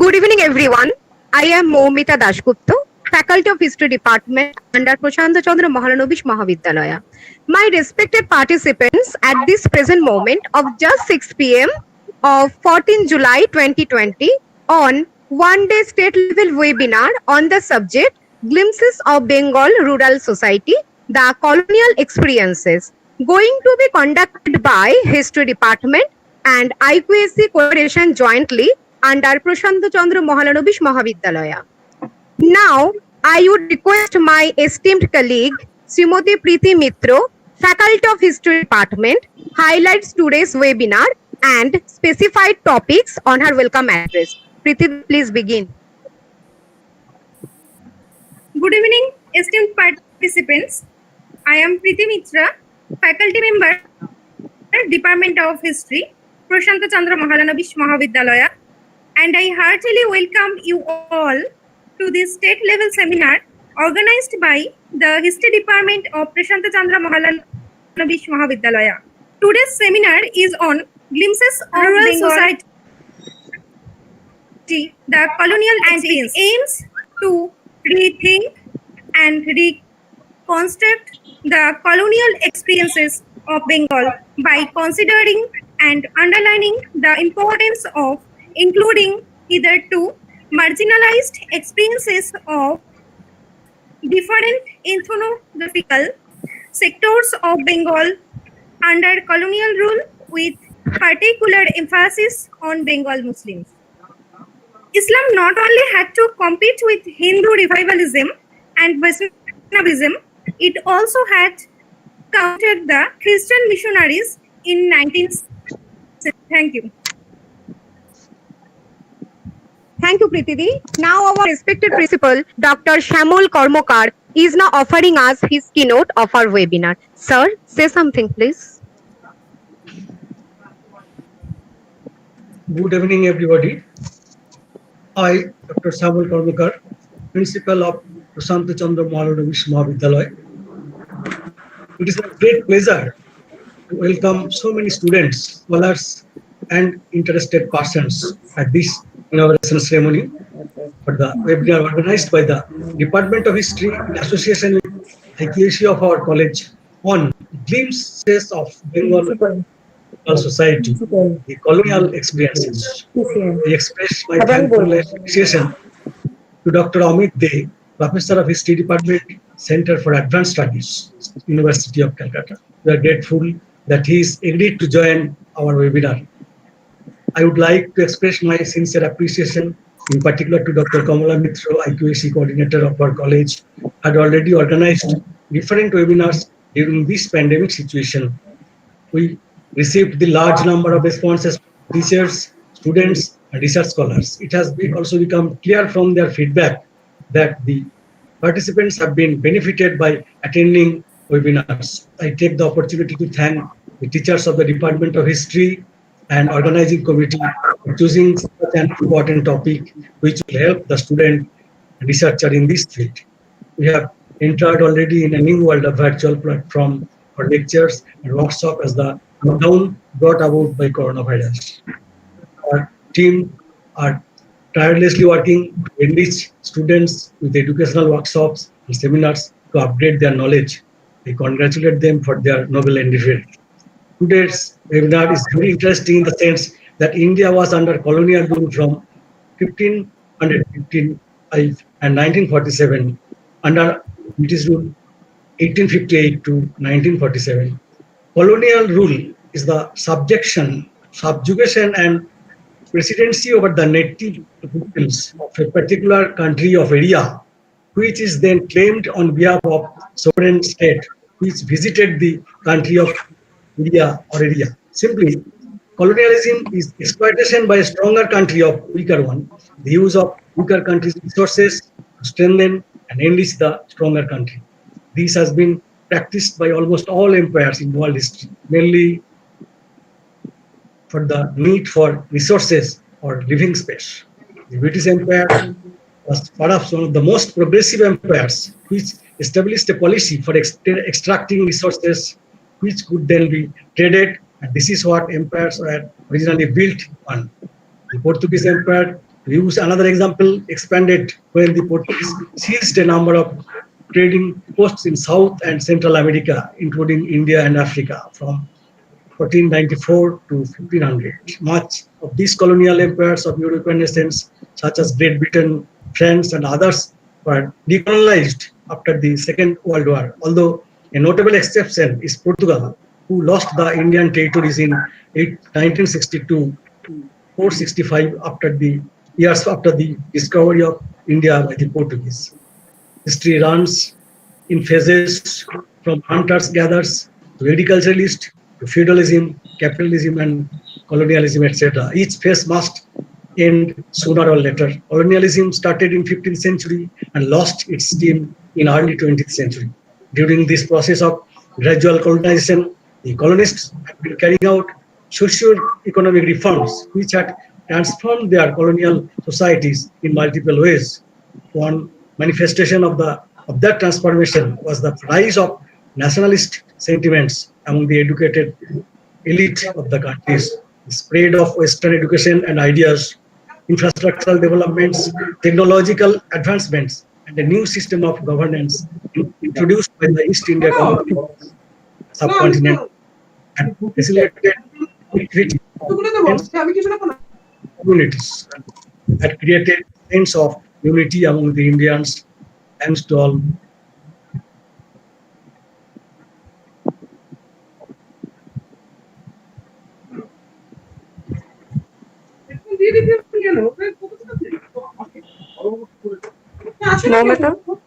Good evening, everyone. I am Moumita Dashgupta, Faculty of History Department under Prashant Chandra Mahalanobish Mahavidyalaya. My respected participants, at this present moment of just 6 p.m. of 14 July 2020 on one-day state-level webinar on the subject Glimpses of Bengal Rural Society, the Colonial Experiences, going to be conducted by History Department and IQAC collaboration jointly under Prashant Chandra Mahalanobish Mahavidyalaya. Now, I would request my esteemed colleague, Srimati Preeti Mitro, Faculty of History Department, highlights today's webinar and specified topics on her welcome address. Preeti, please begin. Good evening, esteemed participants. I am Preeti Mitra, faculty member, Department of History, Prashant Chandra Mahalanobish Mahavidyalaya, and I heartily welcome you all to this state-level seminar organized by the History Department of Prashant Chandra Mahalanobish Mahavidyalaya. Today's seminar is on Glimpses of Rural Society, the Colonial Experience, aims to rethink and reconstruct the colonial experiences of Bengal by considering and underlining the importance of including hitherto marginalized experiences of different ethnographical sectors of Bengal under colonial rule, with particular emphasis on Bengal Muslims. Islam not only had to compete with Hindu revivalism and Vaishnavism, it also had countered the Christian missionaries in 19th century. Thank you. Thank you, Preeti. Now, our respected principal, Dr. Shamul Kormokar, is now offering us his keynote of our webinar. Sir, say something, please. Good evening, everybody. I, Dr. Shamul Kormokar, Principal of Prashant Chandra Mahalanobish Mahavidyalaya. It is a great pleasure to welcome so many students, scholars, and interested persons at this inauguration ceremony for the webinar organized by the Department of History in association with IQAC of our college on Glimpses of Bengal Rural Society, the colonial experiences. I express my thankful appreciation to Dr. Amit De, Professor of History Department, Center for Advanced Studies, University of Calcutta. We are grateful that he is agreed to join our webinar. I would like to express my sincere appreciation in particular to Dr. Kamala Mitro, IQAC coordinator of our college, had already organized different webinars during this pandemic situation. We received the large number of responses from teachers, students, and research scholars. It has also become clear from their feedback that the participants have been benefited by attending webinars. I take the opportunity to thank the teachers of the Department of History and organizing committee for choosing such an important topic which will help the student researcher in this field. We have entered already in a new world of virtual platform for lectures and workshops as the lockdown brought about by coronavirus. Our team are tirelessly working to enrich students with educational workshops and seminars to upgrade their knowledge. I congratulate them for their noble endeavor. Today's webinar is very interesting in the sense that India was under colonial rule from 1555 and 1947, under British rule 1858 to 1947. Colonial rule is the subjugation and presidency over the native peoples of a particular country of area, which is then claimed on behalf of sovereign state which visited the country of area. Simply, colonialism is exploitation by a stronger country of weaker one, the use of weaker country's resources to strengthen and enrich the stronger country. This has been practiced by almost all empires in world history, mainly for the need for resources or living space. The British Empire was perhaps one of the most progressive empires which established a policy for extracting resources which could then be traded, and this is what empires were originally built on. The Portuguese Empire To use another example, expanded when the Portuguese seized a number of trading posts in South and Central America, including India and Africa, from 1494 to 1500. Much of these colonial empires of European nations, such as Great Britain, France, and others, were decolonized after the Second World War, although a notable exception is Portugal, who lost the Indian territories in 1962 to 465 after the years after the discovery of India by the Portuguese. History runs in phases from hunters-gatherers to agriculturalists to feudalism, capitalism, and colonialism, etc. Each phase must end sooner or later. Colonialism started in 15th century and lost its steam in early 20th century. During this process of gradual colonization, the colonists had been carrying out socio-economic reforms which had transformed their colonial societies in multiple ways. One manifestation of that transformation was the rise of nationalist sentiments among the educated elite of the countries, the spread of Western education and ideas, infrastructural developments, technological advancements, and a new system of governance introduced by the East India Company subcontinent and facilitated equity communities had created a sense of unity among the Indians, thanks to all. Momita?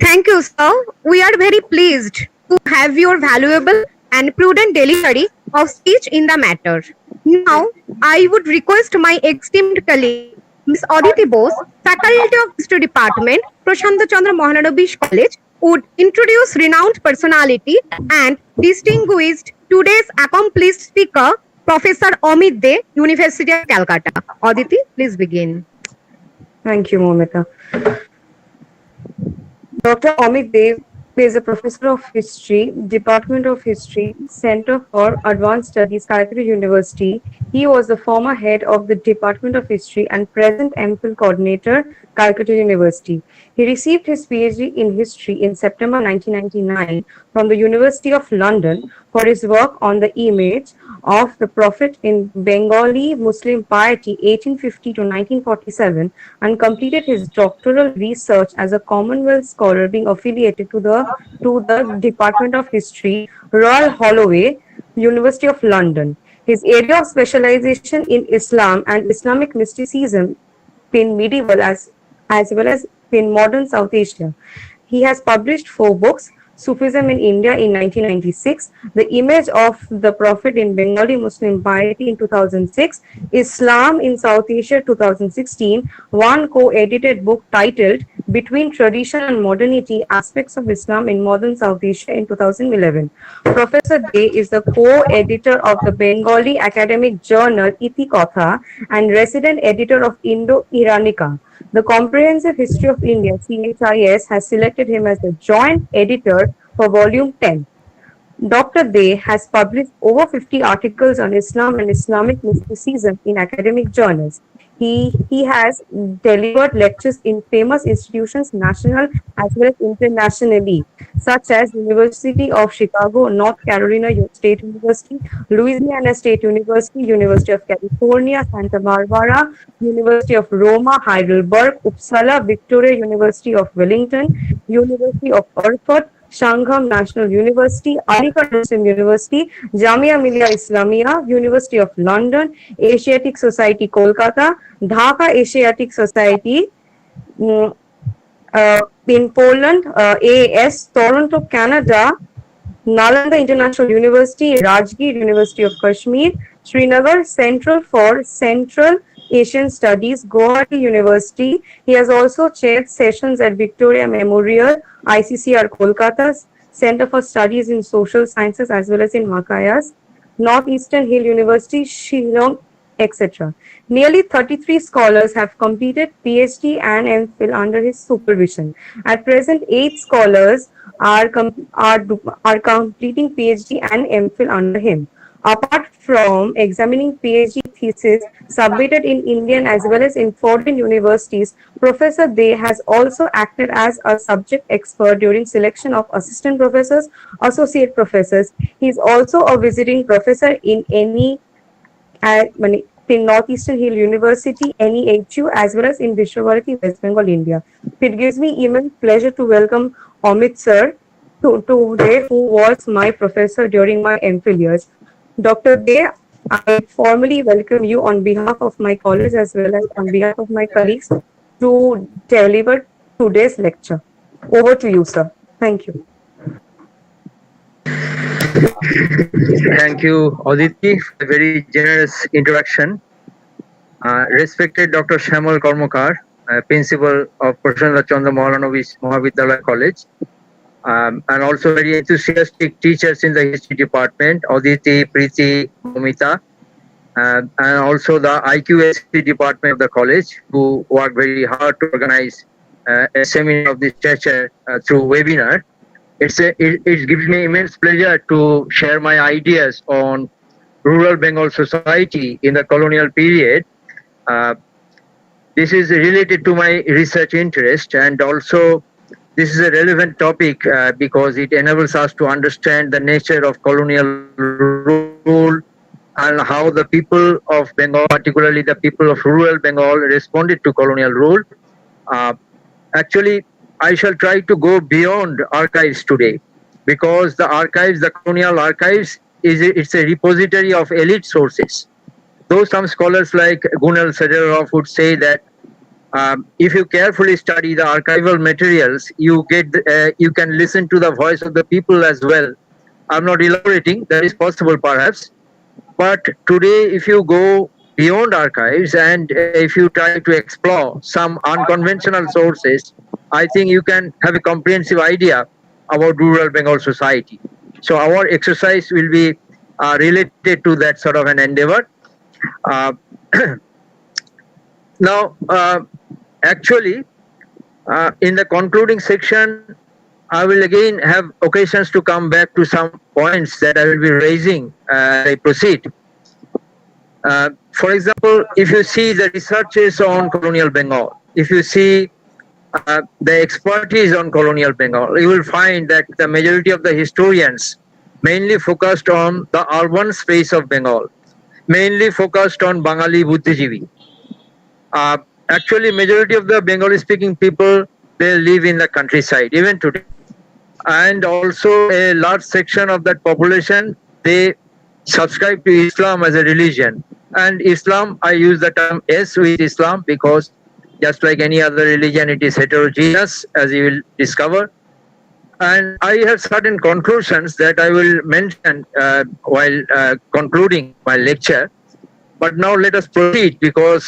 Thank you, sir. We are very pleased to have your valuable and prudent delivery of speech in the matter. Now, I would request my esteemed colleague, Ms. Aditi Bose, Faculty of History Department, Prashant Chandra Mahalanovich College, would introduce renowned personality and distinguished today's accomplished speaker, Professor Amit De, University of Calcutta. Aditi, please begin. Thank you, Momita. Dr. Amit Dev is a professor of history, Department of History, Center for Advanced Studies, Calcutta University. He was the former head of the Department of History and present MPhil coordinator, Calcutta University. He received his PhD in history in September 1999 from the University of London for his work on the image of the Prophet in Bengali Muslim piety 1850 to 1947 and completed his doctoral research as a Commonwealth scholar being affiliated to the Department of History, Royal Holloway, University of London. His area of specialization in Islam and Islamic mysticism in medieval as well as in modern South Asia. He has published 4 books: Sufism in India in 1996, The Image of the Prophet in Bengali Muslim Piety in 2006, Islam in South Asia 2016, one co-edited book titled Between Tradition and Modernity, Aspects of Islam in Modern South Asia in 2011. Professor Dey is the co-editor of the Bengali academic journal Itikotha and resident editor of Indo-Iranica. The Comprehensive History of India, CHIS, has selected him as the joint editor for Volume 10. Dr. Dey has published over 50 articles on Islam and Islamic mysticism in academic journals. He has delivered lectures in famous institutions, national as well as internationally, such as University of Chicago, North Carolina State University, Louisiana State University, University of California, Santa Barbara, University of Roma, Heidelberg, Uppsala, Victoria University of Wellington, University of Erfurt, Shangham National University, Aligarh Muslim University, Jamia Millia Islamia, University of London, Asiatic Society Kolkata, Dhaka Asiatic Society in Poland, AAS, Toronto, Canada, Nalanda International University, Rajgir University of Kashmir, Srinagar Central for Central Asian Studies, Guwahati University. He has also chaired sessions at Victoria Memorial, ICCR Kolkata, Center for Studies in Social Sciences as well as in Makayas, Northeastern Hill University, Shillong, etc. Nearly 33 scholars have completed PhD and MPhil under his supervision. At present, 8 scholars are completing PhD and MPhil under him. Apart from examining PhD thesis submitted in Indian as well as in foreign universities, Professor Dey has also acted as a subject expert during selection of assistant professors, associate professors. He is also a visiting professor in in Northeastern Hill University, NEHU, as well as in Vishwabharati, West Bengal, India. It gives me immense pleasure to welcome Amit sir today, who was my professor during my MPhil years. Dr. Dey, I formally welcome you on behalf of my colleagues as well as on behalf of my colleagues to deliver today's lecture. Over to you, sir. Thank you. Thank you, Aditi, for a very generous introduction. Respected Dr. Shamal Karmakar, Principal of Prashant Chandra Mahalanobish Mahavidyalaya College, and also very enthusiastic teachers in the history department, Aditi, Preeti, Momita, and also the IQSC department of the college, who work very hard to organize a seminar of this nature through webinar. It gives me immense pleasure to share my ideas on rural Bengal society in the colonial period. Uh, this is related to my research interest, and also this is a relevant topic because it enables us to understand the nature of colonial rule and how the people of Bengal, particularly the people of rural Bengal, responded to colonial rule. Uh, Actually, I shall try to go beyond archives today, because the archives, the colonial archives, it's a repository of elite sources. Though some scholars like Gunal Sajarov would say that if you carefully study the archival materials, you can listen to the voice of the people as well. I'm not elaborating; that is possible perhaps. But today, if you go beyond archives and if you try to explore some unconventional sources, I think you can have a comprehensive idea about rural Bengal society. So our exercise will be related to that sort of an endeavor. Uh, now, actually, in the concluding section, I will again have occasions to come back to some points that I will be raising as I proceed. For example, if you see the researches on colonial Bengal, if you see the expertise on colonial Bengal, you will find that the majority of the historians mainly focused on the urban space of Bengal, mainly focused on Bengali Buddhijivi. Actually, majority of the Bengali-speaking people, they live in the countryside even today, and also a large section of that population, they subscribe to Islam as a religion. And Islam, I use the term S with Islam because just like any other religion, it is heterogeneous, as you will discover. And I have certain conclusions that I will mention while concluding my lecture. But now let us proceed, because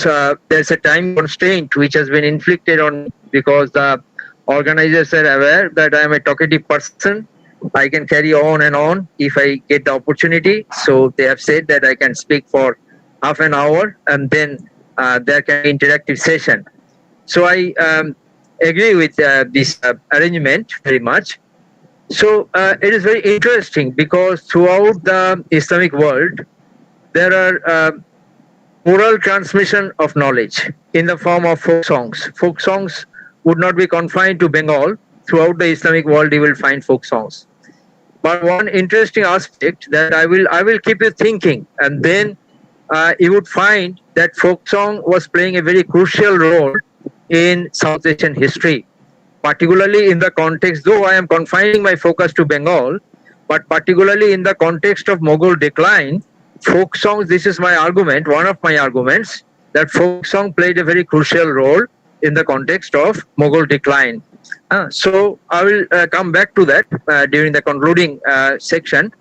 there's a time constraint which has been inflicted on me, because the organizers are aware that I am a talkative person. I can carry on and on if I get the opportunity. So they have said that I can speak for half an hour and then there can be interactive session. So I agree with this arrangement very much. So it is very interesting because throughout the Islamic world, there are oral transmission of knowledge in the form of folk songs. Folk songs would not be confined to Bengal. Throughout the Islamic world, you will find folk songs. But one interesting aspect that I will keep you thinking, and then you would find that folk song was playing a very crucial role in South Asian history, particularly in the context, though I am confining my focus to Bengal, but particularly in the context of Mughal decline, folk songs, this is my argument, one of my arguments, that folk song played a very crucial role in the context of Mughal decline. So I will come back to that during the concluding section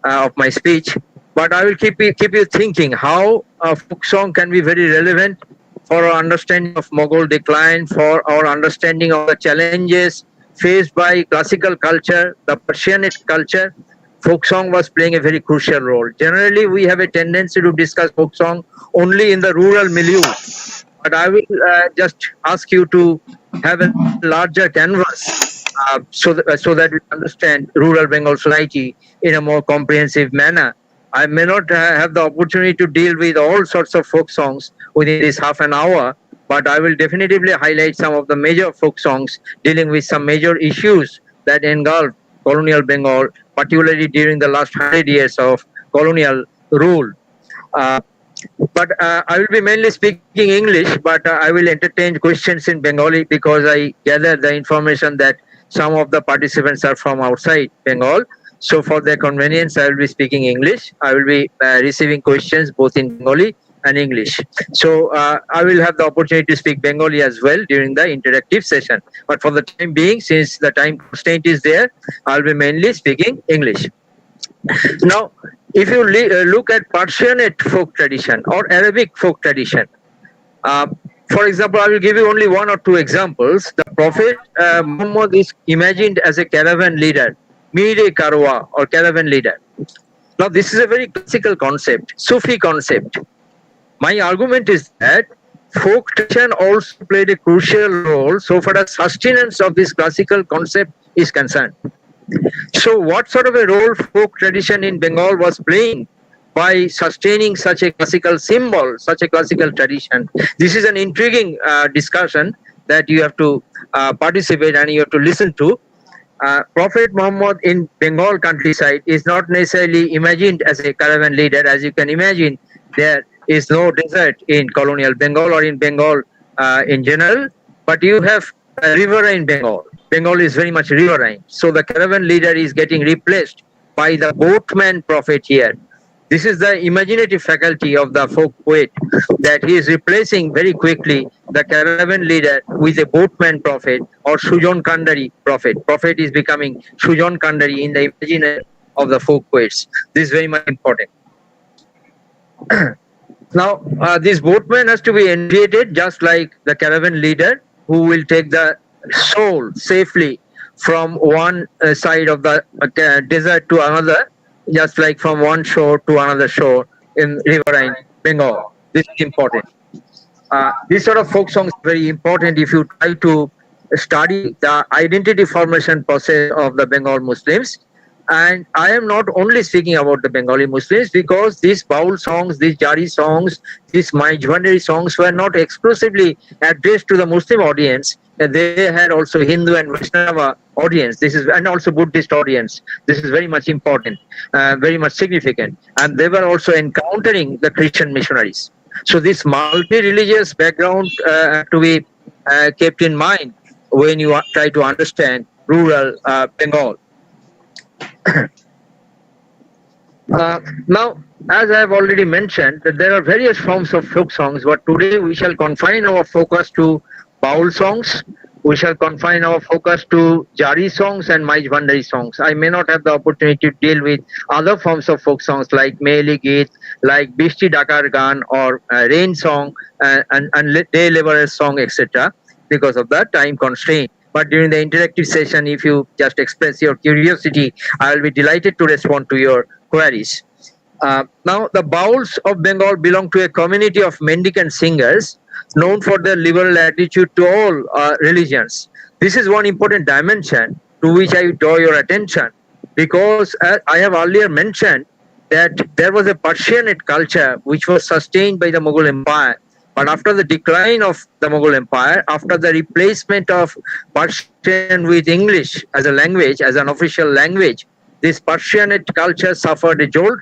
of my speech. But I will keep you thinking how a folk song can be very relevant for our understanding of Mughal decline, for our understanding of the challenges faced by classical culture, the Persianate culture. Folk song was playing a very crucial role. Generally, we have a tendency to discuss folk song only in the rural milieu. But I will just ask you to have a larger canvas so that we understand rural Bengal society in a more comprehensive manner. I may not have the opportunity to deal with all sorts of folk songs within this half an hour, but I will definitively highlight some of the major folk songs dealing with some major issues that engulf colonial Bengal, particularly during the last 100 years of colonial rule. Uh, but I will be mainly speaking English, but I will entertain questions in Bengali because I gather the information that some of the participants are from outside Bengal. So, for their convenience, I will be speaking English. I will be receiving questions both in Bengali and English. So, I will have the opportunity to speak Bengali as well during the interactive session. But for the time being, since the time constraint is there, I will be mainly speaking English. Now, if you look at Persianate folk tradition or Arabic folk tradition, uh, for example, I will give you only one or two examples. The Prophet Muhammad is imagined as a caravan leader, Mire Karwa or caravan leader. Now, this is a very classical concept, Sufi concept. My argument is that folk tradition also played a crucial role so far as sustenance of this classical concept is concerned. So, what sort of a role folk tradition in Bengal was playing by sustaining such a classical symbol, such a classical tradition? This is an intriguing discussion that you have to participate and you have to listen to. Prophet Muhammad in Bengal countryside is not necessarily imagined as a caravan leader. As you can imagine, there is no desert in colonial Bengal or in Bengal in general, but you have a riverine Bengal. Bengal is very much riverine. So the caravan leader is getting replaced by the boatman prophet here. This is the imaginative faculty of the folk poet, that he is replacing very quickly the caravan leader with a boatman prophet or Sujon Kandari prophet. Prophet is becoming Sujon Kandari in the imagination of the folk poets. This is very much important. Now, this boatman has to be initiated just like the caravan leader, who will take the soul safely from one side of the desert to another, just like from one shore to another shore in riverine Bengal. This is important. This sort of folk songs is very important if you try to study the identity formation process of the Bengal Muslims. And I am not only speaking about the Bengali Muslims, because these Baul songs, these Jari songs, these Maijbandari songs were not exclusively addressed to the Muslim audience. They had also Hindu and Vaishnava audience. This is, and also Buddhist audience. This is very much important, very much significant. And they were also encountering the Christian missionaries. So this multi-religious background to be kept in mind when you try to understand rural Bengal. Now, as I have already mentioned, that there are various forms of folk songs, but today we shall confine our focus to Baul songs. We shall confine our focus to Jari songs and Maijbandari songs. I may not have the opportunity to deal with other forms of folk songs like Mehli Geet, like Bishti Dakar Gan or Rain song and Day Laborers song, etc., because of the time constraint. But during the interactive session, if you just express your curiosity, I will be delighted to respond to your queries. Now, the Bauls of Bengal belong to a community of mendicant singers known for their liberal attitude to all religions. This is one important dimension to which I draw your attention, because I have earlier mentioned that there was a Persianate culture which was sustained by the Mughal Empire. But after the decline of the Mughal Empire, after the replacement of Persian with English as a language, as an official language, this Persianate culture suffered a jolt.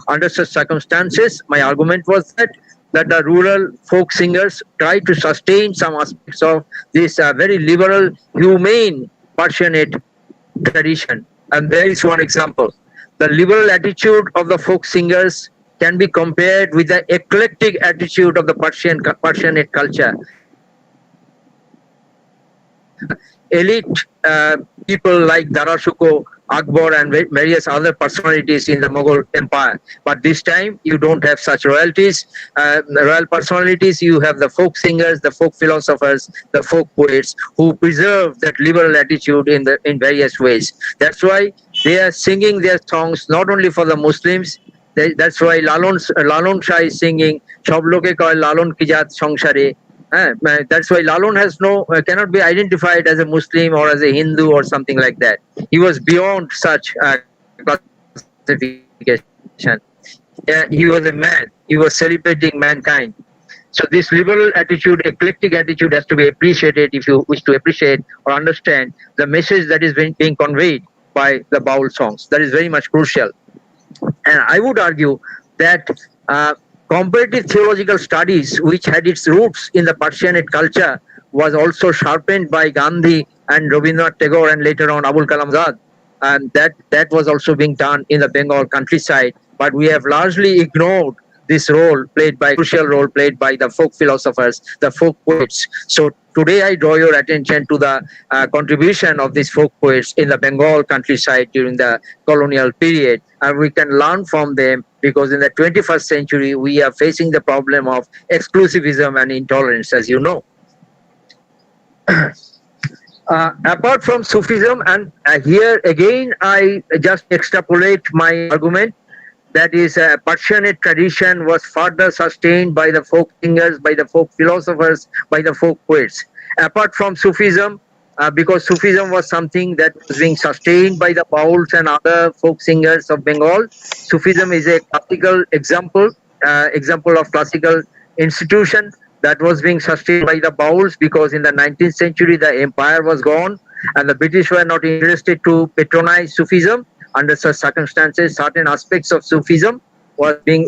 Under such circumstances, my argument was that the rural folk singers tried to sustain some aspects of this very liberal, humane Persianate tradition. And there is one example. The liberal attitude of the folk singers can be compared with the eclectic attitude of the Persianate culture. Elite people like Darashuko, Akbar and various other personalities in the Mughal Empire. But this time you don't have such royalties, royal personalities. You have the folk singers, the folk philosophers, the folk poets who preserve that liberal attitude in various ways. That's why they are singing their songs not only for the Muslims. That's why Lalon Shah is singing Sob Loke Koy Lalon Ki Jaat Songshare. That's why Lalon has cannot be identified as a Muslim or as a Hindu or something like that. He was beyond such classification. He was a man. He was celebrating mankind. So this liberal attitude, eclectic attitude has to be appreciated if you wish to appreciate or understand the message that is being conveyed by the Baul songs. That is very much crucial. And I would argue that comparative theological studies, which had its roots in the Persianate culture, was also sharpened by Gandhi and Rabindranath Tagore and later on Abul Kalam Azad. And that was also being done in the Bengal countryside. But we have largely ignored this crucial role played by the folk philosophers, the folk poets. So today I draw your attention to the contribution of these folk poets in the Bengal countryside during the colonial period, and we can learn from them, because in the 21st century we are facing the problem of exclusivism and intolerance, as you know. Apart from Sufism, and here again I just extrapolate my argument, that is, Persianate tradition was further sustained by the folk singers, by the folk philosophers, by the folk poets. Apart from Sufism, because Sufism was something that was being sustained by the Bauls and other folk singers of Bengal, Sufism is a classical example of classical institution that was being sustained by the Bauls, because in the 19th century the empire was gone and the British were not interested to patronize Sufism. Under such circumstances, certain aspects of Sufism were being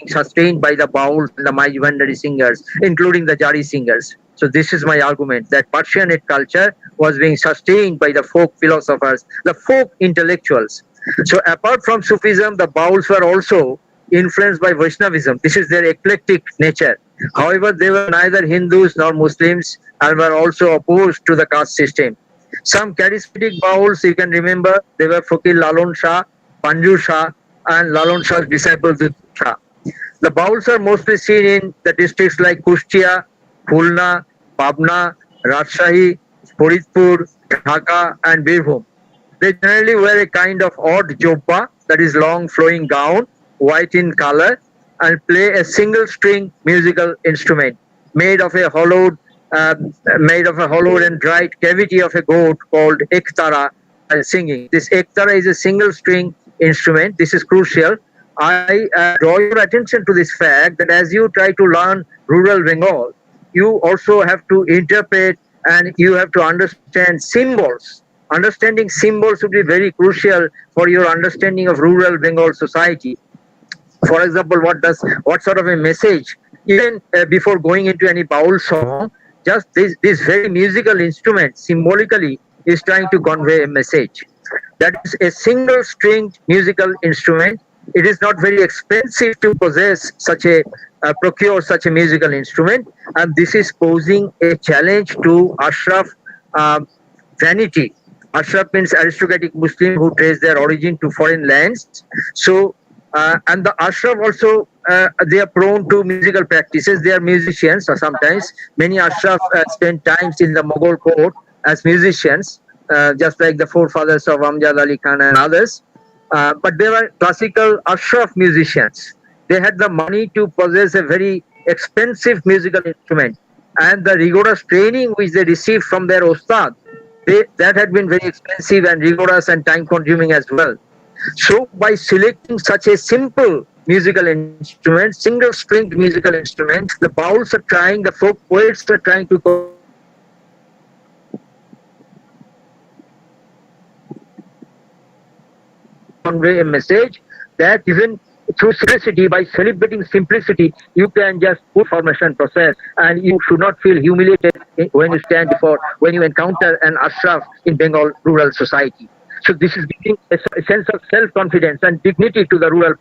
sustained by the Bauls and the Maijbandari singers, including the Jari singers. So this is my argument, that Persianate culture was being sustained by the folk philosophers, the folk intellectuals. So apart from Sufism, the Bauls were also influenced by Vaishnavism. This is their eclectic nature. However, they were neither Hindus nor Muslims and were also opposed to the caste system. Some charismatic Bauls, you can remember, they were Fakir Lalon Shah, Panju Shah, and Lalon Shah's disciple Dudh Shah. The Bauls are mostly seen in the districts like Kushtia, Khulna, Pabna, Rajshahi, Faridpur, Dhaka, and Birbhum. They generally wear a kind of odd jobba, that is long flowing gown, white in color, and play a single string musical instrument made of a hollowed and dried cavity of a goat called ektara singing. This ektara is a single string instrument. This is crucial. I draw your attention to this fact that as you try to learn rural Bengal, you also have to interpret and you have to understand symbols. Understanding symbols would be very crucial for your understanding of rural Bengal society. For example, what sort of a message, even before going into any Baul song, just this very musical instrument symbolically is trying to convey a message. That is a single stringed musical instrument. It is not very expensive to possess procure such a musical instrument, and this is posing a challenge to Ashraf vanity. Ashraf means aristocratic Muslim who trace their origin to foreign lands. So, and the Ashraf also, they are prone to musical practices. They are musicians, or sometimes many Ashraf spend times in the Mughal court as musicians, just like the forefathers of Amjad Ali Khan and others. But they were classical Ashraf musicians. They had the money to possess a very expensive musical instrument, and the rigorous training which they received from their Ustad, that had been very expensive and rigorous and time consuming as well. So by selecting such a simple musical instrument, single stringed musical instrument, the folk poets are trying to convey a message that even through simplicity, by celebrating simplicity, you can just put formation process, and you should not feel humiliated when you encounter an Ashraf in Bengal rural society. So this is giving a sense of self-confidence and dignity to the rural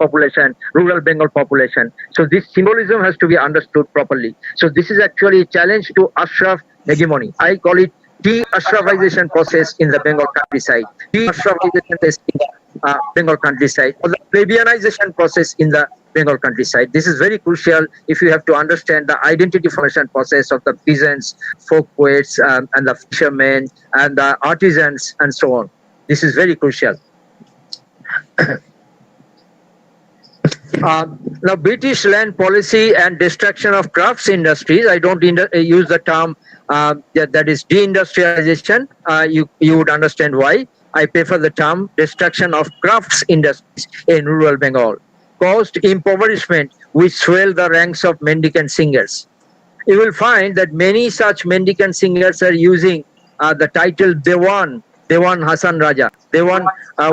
Bengal population. So this symbolism has to be understood properly. So this is actually a challenge to Ashraf hegemony. I call it de-Ashrafization process in the Bengal countryside. De-Ashrafization process in the Bengal countryside, or the plebeianization process in the Bengal countryside. This is very crucial if you have to understand the identity formation process of the peasants, folk poets, and the fishermen, and the artisans, and so on. This is very crucial. Now, British land policy and destruction of crafts industries, I don't use the term that is deindustrialization. You would understand why. I prefer the term destruction of crafts industries in rural Bengal. caused impoverishment which swelled the ranks of mendicant singers. You will find that many such mendicant singers are using the title Dewan Hassan Raja, Dewan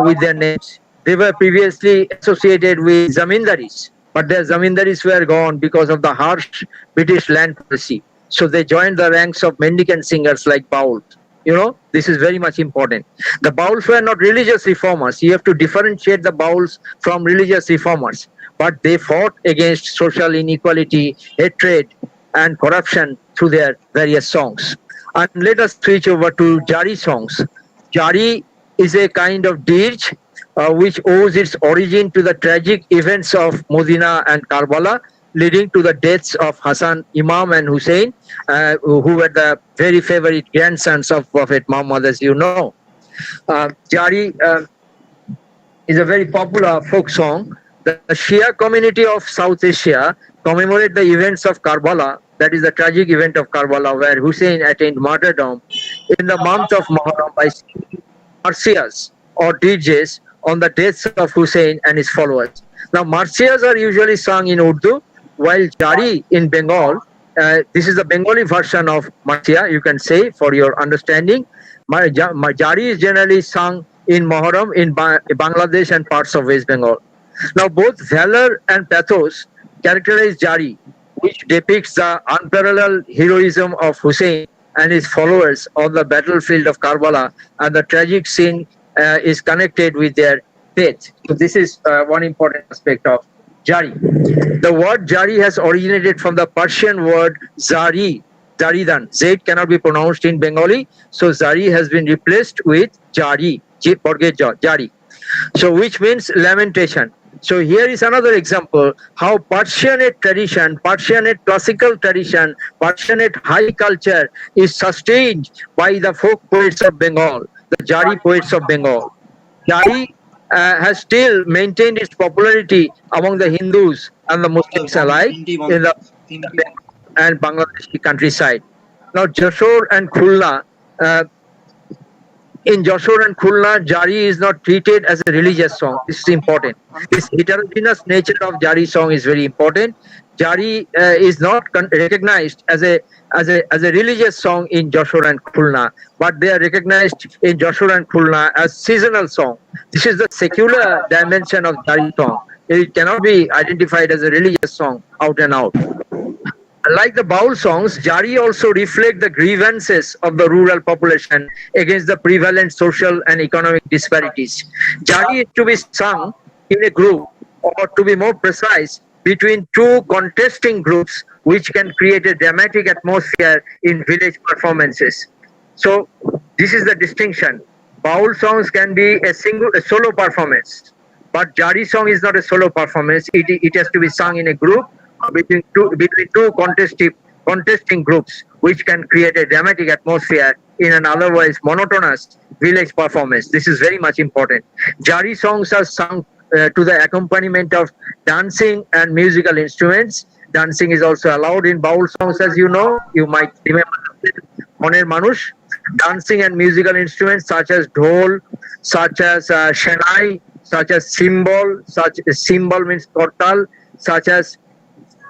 with their names. They were previously associated with zamindaris, but their zamindaris were gone because of the harsh British land policy. So they joined the ranks of mendicant singers like Bauls. You know, this is very much important. The Bauls were not religious reformers. You have to differentiate the Bauls from religious reformers. But they fought against social inequality, hatred, and corruption through their various songs. And let us switch over to Jari songs. Jari is a kind of dirge which owes its origin to the tragic events of Modina and Karbala, leading to the deaths of Hassan, Imam, and Hussein, who were the very favorite grandsons of Prophet Muhammad, as you know. Jari is a very popular folk song. The Shia community of South Asia commemorate the events of Karbala, that is the tragic event of Karbala, where Hussein attained martyrdom in the month of Muharram by singing marsias or dirges on the deaths of Hussein and his followers. Now, marsias are usually sung in Urdu, while Jari in Bengal, this is the Bengali version of marsia, you can say, for your understanding. Jari is generally sung in Muharram in Bangladesh and parts of West Bengal. Now, both valor and pathos characterize Jari, which depicts the unparalleled heroism of Hussein and his followers on the battlefield of Karbala, and the tragic scene is connected with their faith. So this is one important aspect of Jari. The word Jari has originated from the Persian word Zari, Zaridan. Z cannot be pronounced in Bengali, so Zari has been replaced with Jari, Jari. So which means lamentation. So here is another example how Persianate tradition, Persianate classical tradition, Persianate high culture is sustained by the folk poets of Bengal, the Jari poets of Bengal. Jari has still maintained its popularity among the Hindus and the Muslims alike in the and Bangladeshi countryside. Now, Jashore and Khulna, in Jashore and Khulna, Jari is not treated as a religious song. This is important. This heterogeneous nature of Jari song is very important. Jari is not recognized as a religious song in Jashore and Khulna, but they are recognized in Jashore and Khulna as seasonal song. This is the secular dimension of Jari song. It cannot be identified as a religious song out and out. Like the Baul songs, Jari also reflect the grievances of the rural population against the prevalent social and economic disparities. Jari is to be sung in a group, or to be more precise, between two contesting groups, which can create a dramatic atmosphere in village performances. So this is the distinction. Baul songs can be a solo performance, but Jari song is not a solo performance. It has to be sung in a group between two contesting groups, which can create a dramatic atmosphere in an otherwise monotonous village performance. This is very much important. Jari songs are sung to the accompaniment of dancing and musical instruments. Dancing is also allowed in Baul songs, as you know. You might remember Moner Manush. Dancing and musical instruments such as dhol, such as shenai, such as cymbal, cymbal means kortal, such as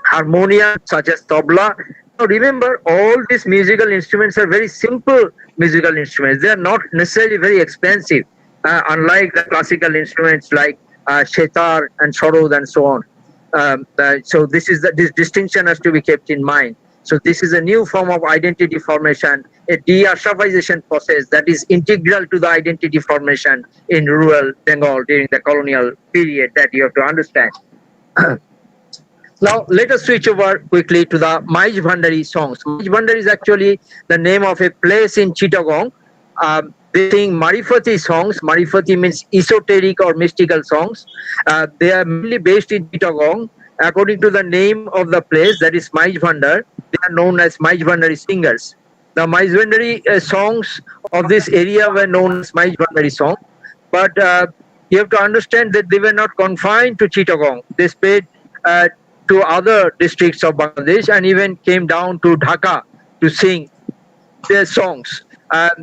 harmonium, such as tabla. Now remember, all these musical instruments are very simple musical instruments. They are not necessarily very expensive, unlike the classical instruments like shetar and sarod and so on. So this distinction has to be kept in mind. So this is a new form of identity formation, a de-Ashrafization process that is integral to the identity formation in rural Bengal during the colonial period, that you have to understand. Now, let us switch over quickly to the Maij Bhandari songs. Maij Bhandari is actually the name of a place in Chittagong. They sing Marifati songs. Marifati means esoteric or mystical songs. They are mainly based in Chittagong. According to the name of the place, that is Maij Bhandar, they are known as Maij Bhandari singers. The Maij Bhandari songs of this area were known as Maij Bhandari songs. But you have to understand that they were not confined to Chittagong. They spread to other districts of Bangladesh and even came down to Dhaka to sing their songs.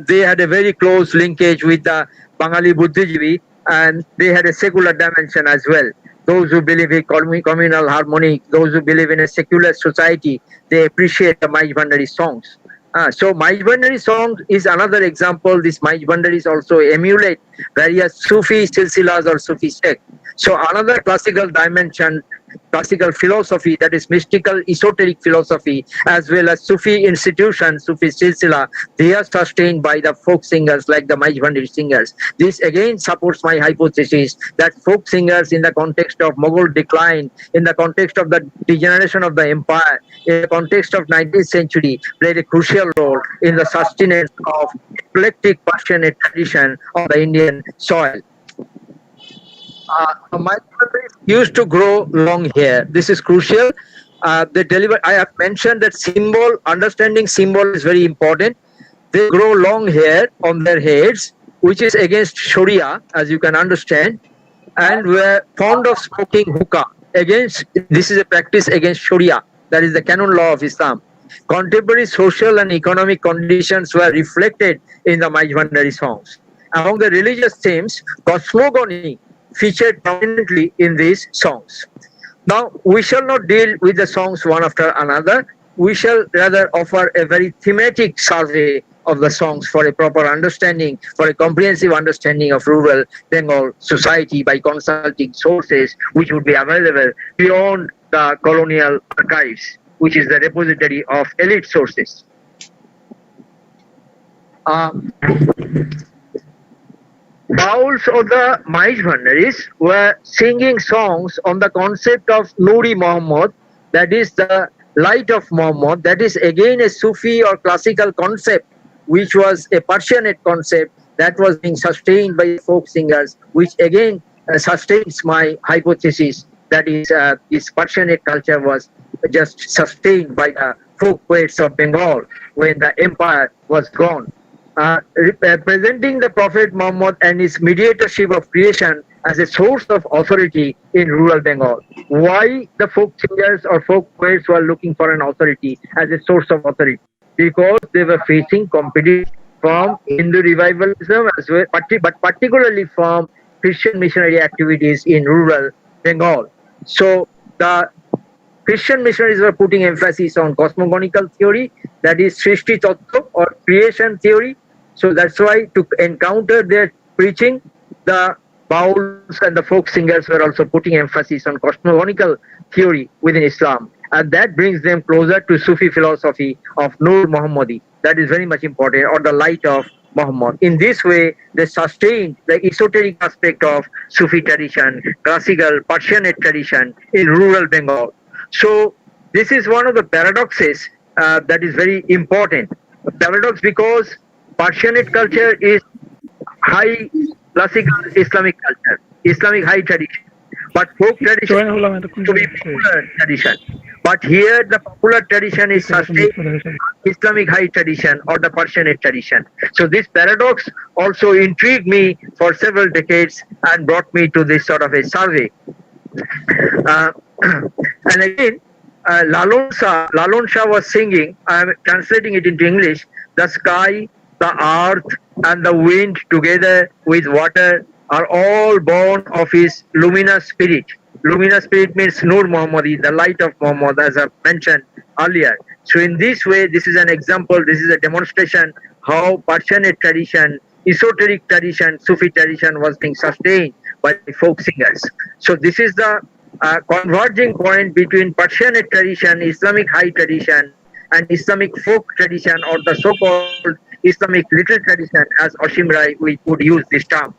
They had a very close linkage with the Bengali Buddhijivi, and they had a secular dimension as well. those who believe in communal harmony, those who believe in a secular society, they appreciate the Maij Bhandari songs. So Maij Bhandari song is another example. These Maij Bhandaris also emulate various Sufi silsilas or Sufi sects. So another classical dimension, classical philosophy, that is mystical esoteric philosophy, as well as Sufi institution, Sufi silsila, they are sustained by the folk singers like the Maij Bhandari singers. This again supports my hypothesis that folk singers in the context of Mughal decline, in the context of the degeneration of the empire, in the context of 19th century, played a crucial role in the sustenance of eclectic passionate tradition of the Indian soil. My country used to grow long hair. This is crucial. I have mentioned that understanding symbol is very important. They grow long hair on their heads, which is against Sharia, as you can understand, and were fond of smoking hookah. This is a practice against Sharia, that is the canon law of Islam. Contemporary social and economic conditions were reflected in the Maij Bhandari songs. Among the religious themes, cosmogony featured prominently in these songs. Now, we shall not deal with the songs one after another. We shall rather offer a very thematic survey of the songs for a proper understanding, for a comprehensive understanding of rural Bengal society by consulting sources which would be available beyond the colonial archives, which is the repository of elite sources. Bouls of the Maij Bhandaris were singing songs on the concept of Nuri Muhammad, that is the light of Muhammad. That is again a Sufi or classical concept, which was a Persianate concept that was being sustained by folk singers, which again sustains my hypothesis that is this Persianate culture was just sustained by the folk poets of Bengal when the empire was gone. Presenting the Prophet Muhammad and his mediatorship of creation as a source of authority in rural Bengal. Why the folk singers or folk poets were looking for an authority as a source of authority? Because they were facing competition from Hindu revivalism as well, but particularly from Christian missionary activities in rural Bengal. So the Christian missionaries were putting emphasis on cosmogonical theory, that is Srishti Tattva or creation theory. So that's why to encounter their preaching, the bouls and the folk singers were also putting emphasis on cosmogonical theory within Islam. And that brings them closer to Sufi philosophy of Nur Muhammadi. That is very much important, or the light of Muhammad. In this way, they sustained the esoteric aspect of Sufi tradition, classical Persianate tradition in rural Bengal. So this is one of the paradoxes that is very important. A paradox because Persianate culture is high classical Islamic culture, Islamic high tradition, but folk tradition to be popular tradition. But here the popular tradition is sustained Islamic high tradition or the Persianate tradition. So this paradox also intrigued me for several decades and brought me to this sort of a survey. And again, Lalon Shah was singing, I am translating it into English, the sky, the earth and the wind together with water are all born of his luminous spirit. Luminous spirit means Nur Muhammadi, the light of Muhammad, as I mentioned earlier. So in this way, this is an example, this is a demonstration how Persianate tradition, esoteric tradition, Sufi tradition was being sustained by folk singers. So this is the converging point between Persianate tradition, Islamic high tradition, and Islamic folk tradition, or the so-called Islamic little tradition, as Oshim Rai we would use this term.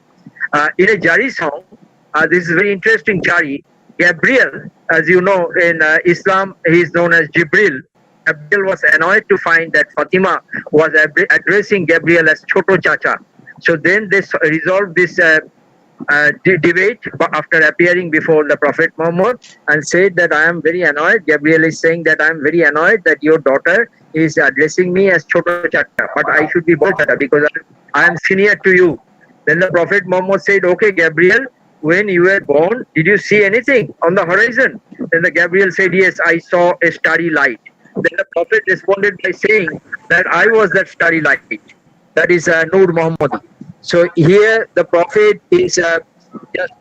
In a Jari song, this is very interesting Jari, Gabriel, as you know, in Islam, he is known as Jibril. Gabriel was annoyed to find that Fatima was addressing Gabriel as Choto Chacha. So then they resolved this debate after appearing before the Prophet Muhammad and said that I am very annoyed. Gabriel is saying that I am very annoyed that your daughter is addressing me as Choto Chacha, but I should be Bol Chacha because I am senior to you. Then the Prophet Muhammad said, okay, Gabriel, when you were born, did you see anything on the horizon? Then the Gabriel said, yes, I saw a starry light. Then the Prophet responded by saying that I was that starry light. That is Nur Muhammad. So here the Prophet is just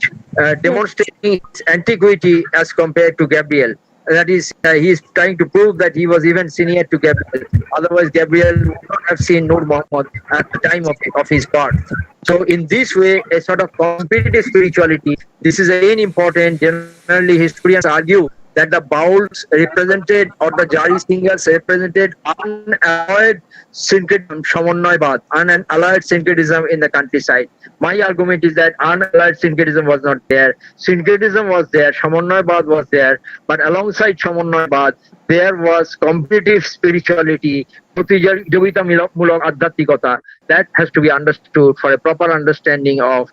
demonstrating its antiquity as compared to Gabriel. That is, he is trying to prove that he was even senior to Gabriel. Otherwise, Gabriel would not have seen Nur Muhammad at the time of his birth. So, in this way, a sort of competitive spirituality. This is again important. Generally, historians argue that the bowls represented or the jari singers represented unalloyed syncretism, Shamonnoybad, unalloyed syncretism in the countryside. My argument is that unalloyed syncretism was not there. Syncretism was there, Shamonnoybad was there, but alongside Shamonnoybad, there was competitive spirituality, প্রতিযোগিতামূলক আধ্যাত্মিকতা, that has to be understood for a proper understanding of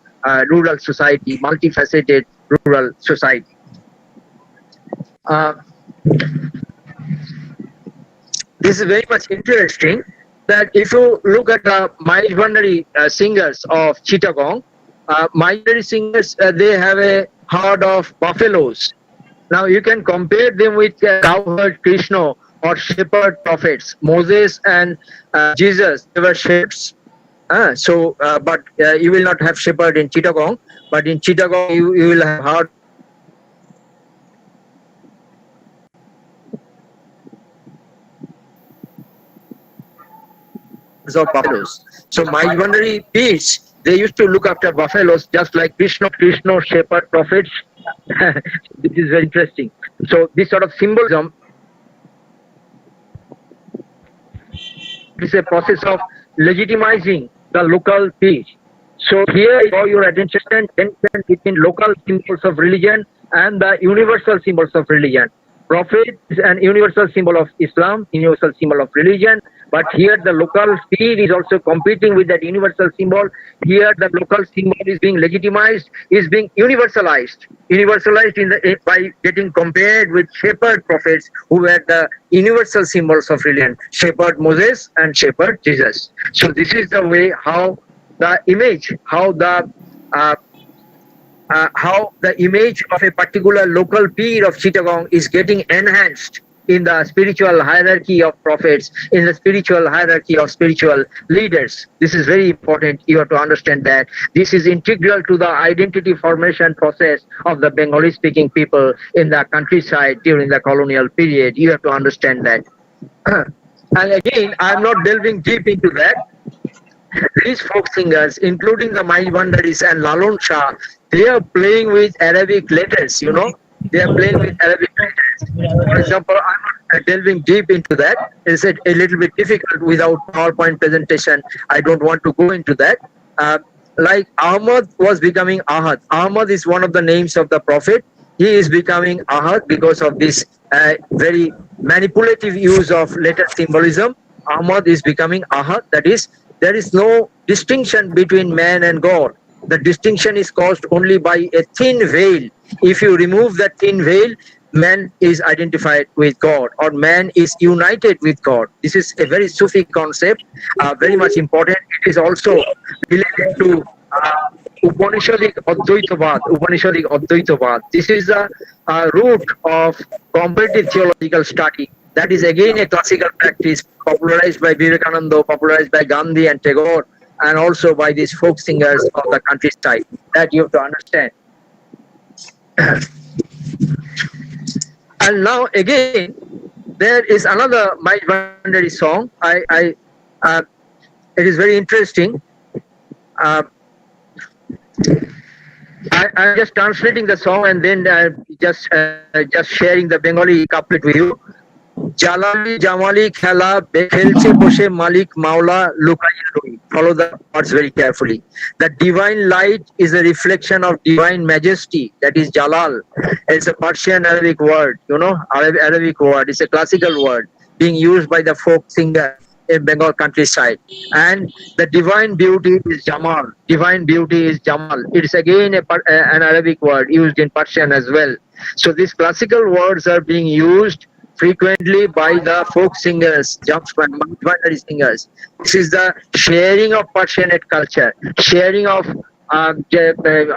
rural society, multifaceted rural society. This is very much interesting that if you look at the Maishbandari singers of Chittagong, Maishbandari singers, they have a herd of buffaloes. Now you can compare them with cowherd Krishna or shepherd prophets. Moses and Jesus, they were shepherds. But you will not have shepherd in Chittagong, but in Chittagong you will have herd of buffaloes. So Maishbandari peace, they used to look after buffaloes just like Krishna shepherd prophets. This is very interesting. So this sort of symbolism is a process of legitimizing the local peace. So here I draw your attention between local symbols of religion and the universal symbols of religion. Prophet is an universal symbol of Islam, universal symbol of religion. But here the local speed is also competing with that universal symbol. Here the local symbol is being legitimized, is being universalized by getting compared with shepherd prophets who were the universal symbols of religion, shepherd Moses and shepherd Jesus. So this is the way how the image of a particular local peer of Chittagong is getting enhanced in the spiritual hierarchy of prophets, in the spiritual hierarchy of spiritual leaders. This is very important. You have to understand that this is integral to the identity formation process of the Bengali speaking people in the countryside during the colonial period. You have to understand that. And again, I'm not delving deep into that. These folk singers, including the Maishbandaris and Lalon Shah, they are playing with Arabic letters, you know. They are playing with Arabic letters. For example, I'm not delving deep into that. It's a little bit difficult without PowerPoint presentation. I don't want to go into that. Like Ahmad was becoming Ahad. Ahmad is one of the names of the Prophet. He is becoming Ahad because of this very manipulative use of letter symbolism. Ahmad is becoming Ahad. That is, there is no distinction between man and God. The distinction is caused only by a thin veil. If you remove that thin veil, man is identified with God, or man is united with God. This is a very Sufi concept, very much important. It is also related to Upanishadic Advaitavad. This is the root of comparative theological study. That is again a classical practice popularized by Vivekananda, popularized by Gandhi and Tagore, and also by these folk singers of the countryside. That you have to understand. And now again, there is another Maishbandari song. It is very interesting. I'm just translating the song and then just sharing the Bengali couplet with you. জালালি জামালি খেলা খেলছে বসে মালিক মাওলা লুকাইয়া রই. Follow the words very carefully. The divine light is a reflection of divine majesty. That is Jalal. It's a Persian Arabic word, you know, Arabic word. It's a classical word being used by the folk singer in Bengal countryside. And the divine beauty is Jamal. Divine beauty is Jamal. It is again an Arabic word used in Persian as well. So these classical words are being used frequently by the folk singers, Maishbandari singers. This is the sharing of Persianate culture, sharing of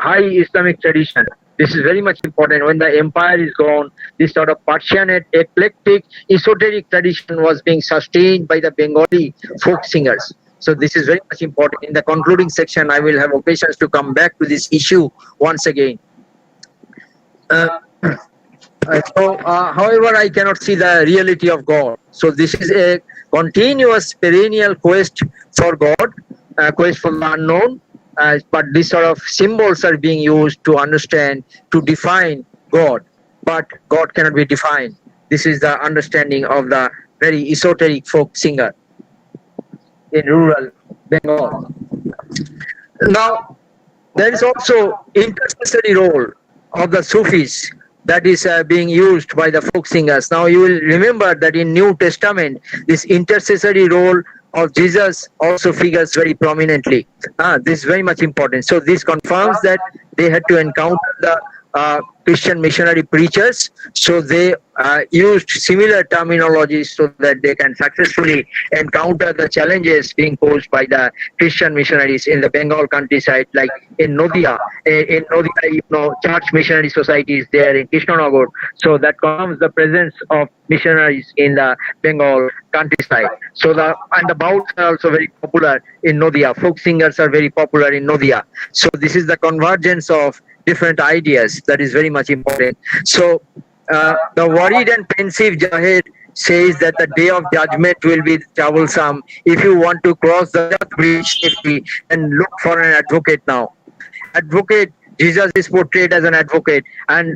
high Islamic tradition. This is very much important. When the empire is gone, this sort of Persianate, eclectic, esoteric tradition was being sustained by the Bengali folk singers. So this is very much important. In the concluding section, I will have occasions to come back to this issue once again. Uh, however, I cannot see the reality of God. So this is a continuous, perennial quest for God, quest for the unknown. But these sort of symbols are being used to understand, to define God. But God cannot be defined. This is the understanding of the very esoteric folk singer in rural Bengal. Now, there is also intercessory role of the Sufis that is being used by the folk singers. Now you will remember that in New Testament, this intercessory role of Jesus also figures very prominently. This is very much important. So this confirms that they had to encounter the Christian missionary preachers. So they used similar terminologies so that they can successfully encounter the challenges being posed by the Christian missionaries in the Bengal countryside, like in Nodia. In Nodia, church missionary society is there in Krishnanagar. So that confirms the presence of missionaries in the Bengal countryside. So the bouts are also very popular in Nodia. Folk singers are very popular in Nodia. So this is the convergence of different ideas that is very much important. So the worried and pensive Jahid says that the day of judgment will be troublesome. If you want to cross the bridge safely, then look for an advocate now. Advocate, Jesus is portrayed as an advocate, and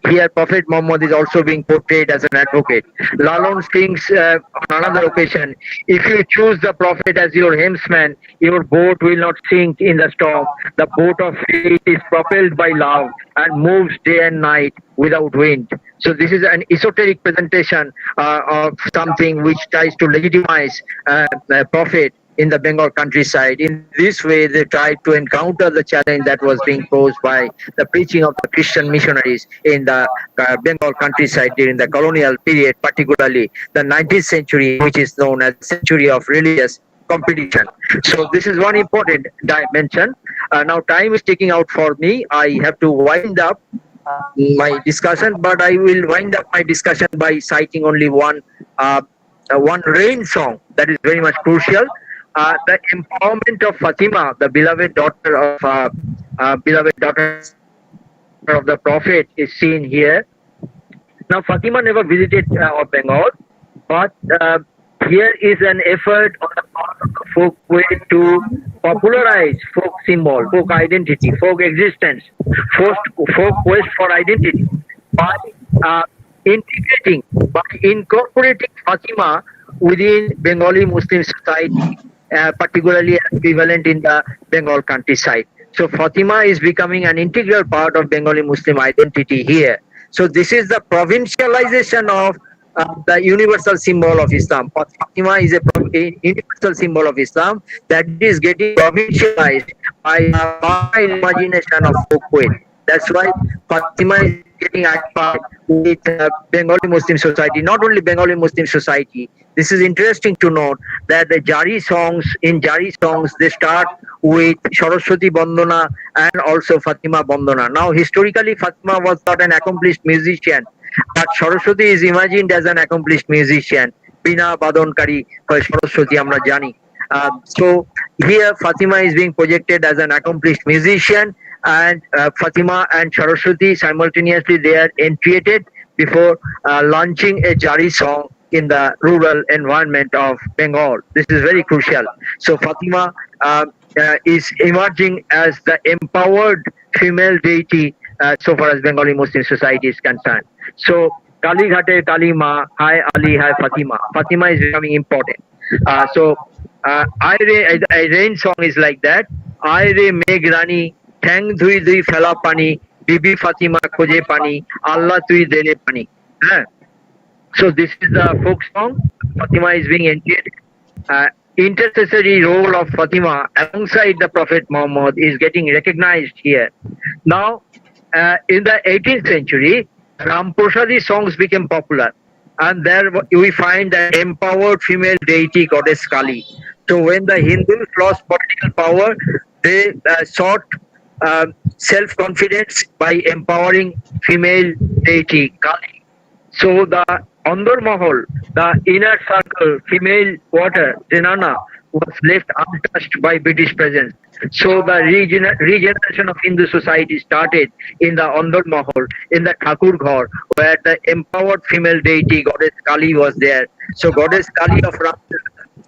here Prophet Muhammad is also being portrayed as an advocate. Lalon sings on another occasion, if you choose the Prophet as your helmsman, your boat will not sink in the storm. The boat of faith is propelled by love and moves day and night without wind. So this is an esoteric presentation of something which tries to legitimize the Prophet in the Bengal countryside. In this way, they tried to encounter the challenge that was being posed by the preaching of the Christian missionaries in the Bengal countryside during the colonial period, particularly the 19th century, which is known as the century of religious competition. So this is one important dimension. Now time is taking out for me. I have to wind up my discussion, but I will wind up my discussion by citing only one rain song that is very much crucial. The empowerment of Fatima, the beloved daughter of the Prophet, is seen here. Now, Fatima never visited Bengal, but here is an effort on the part of the folk way to popularize folk symbol, folk identity, folk existence, folk quest for identity by incorporating Fatima within Bengali Muslim society, particularly equivalent in the Bengal countryside. So Fatima is becoming an integral part of Bengali Muslim identity here. So this is the provincialization of the universal symbol of Islam. Fatima is a universal symbol of Islam that is getting provincialized by the imagination of folk poet. That's why Fatima is getting identified with Bengali Muslim society, not only Bengali Muslim society. This is interesting to note that the Jari songs, they start with Saraswati Bandana and also Fatima Bandana. Now, historically, Fatima was not an accomplished musician, but Saraswati is imagined as an accomplished musician. Bina Badonkari Saraswati amra jani. So here Fatima is being projected as an accomplished musician, and Fatima and Saraswati simultaneously they are entreated before launching a Jari song in the rural environment of Bengal. This is very crucial. So Fatima is emerging as the empowered female deity so far as Bengali Muslim society is concerned. So Kali Ghate Kali Ma, Hi Ali, Hi Fatima. Fatima is becoming important. So a rain song is like that. I re Megh Rani, Thang Dhui Dhui Phela Pani, Bibi Fatima Khoje Pani, Allah Tui Dele Pani. So this is the folk song. Fatima is being entreated. Intercessory role of Fatima alongside the Prophet Muhammad is getting recognized here. Now, in the 18th century, Ramprasadi songs became popular, and there we find an empowered female deity goddess Kali. So when the Hindus lost political power, they sought self-confidence by empowering female deity Kali. So the Andar Mahal, the inner circle, female quarter, Zenana, was left untouched by British presence. So the regeneration of Hindu society started in the Andal Mahal, in the Thakur Ghar, where the empowered female deity goddess Kali was there. So goddess Kali of Ram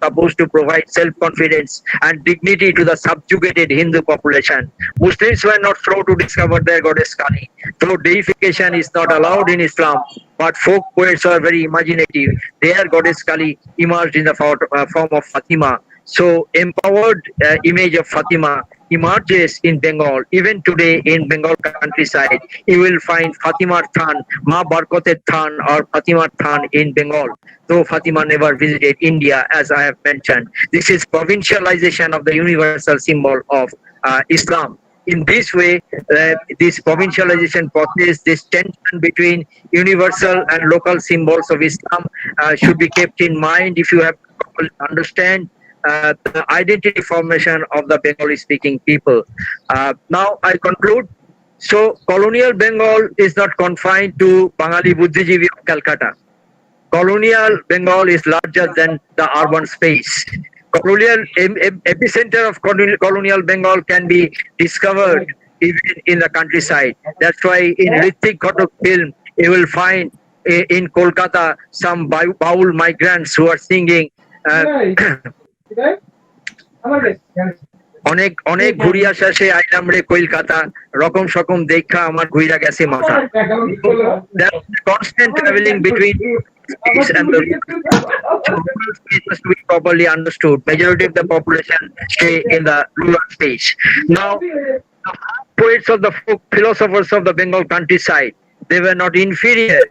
supposed to provide self-confidence and dignity to the subjugated Hindu population. Muslims were not slow to discover their goddess Kali. Though deification is not allowed in Islam, but folk poets are very imaginative. Their goddess Kali emerged in the form of Fatima. So empowered image of Fatima emerges in Bengal. Even today in Bengal countryside, you will find Fatima Than, Ma Barkotet Than or Fatima Than in Bengal. Though Fatima never visited India, as I have mentioned. This is provincialization of the universal symbol of Islam. In this way, this provincialization process, this tension between universal and local symbols of Islam should be kept in mind if you have to understand the identity formation of the Bengali speaking people. Now I conclude. So colonial Bengal is not confined to Bengali Buddhijeevi of Calcutta. Colonial Bengal is larger than the urban space. Colonial epicenter of colonial Bengal can be discovered even in the countryside. That's why in Ritik Ghatak film you will find in Kolkata some Baul migrants who are singing অনেক অনেক ঘুরিয়া শেষে আইলাম রে কলকাতা রকম সকম দেখা আমার ঘুইরা গেছে মাথা constant traveling between space and the rural space has to be properly understood. Majority of the population stay in the rural space. Now the poets of the folk philosophers of the Bengal countryside, they were not inferior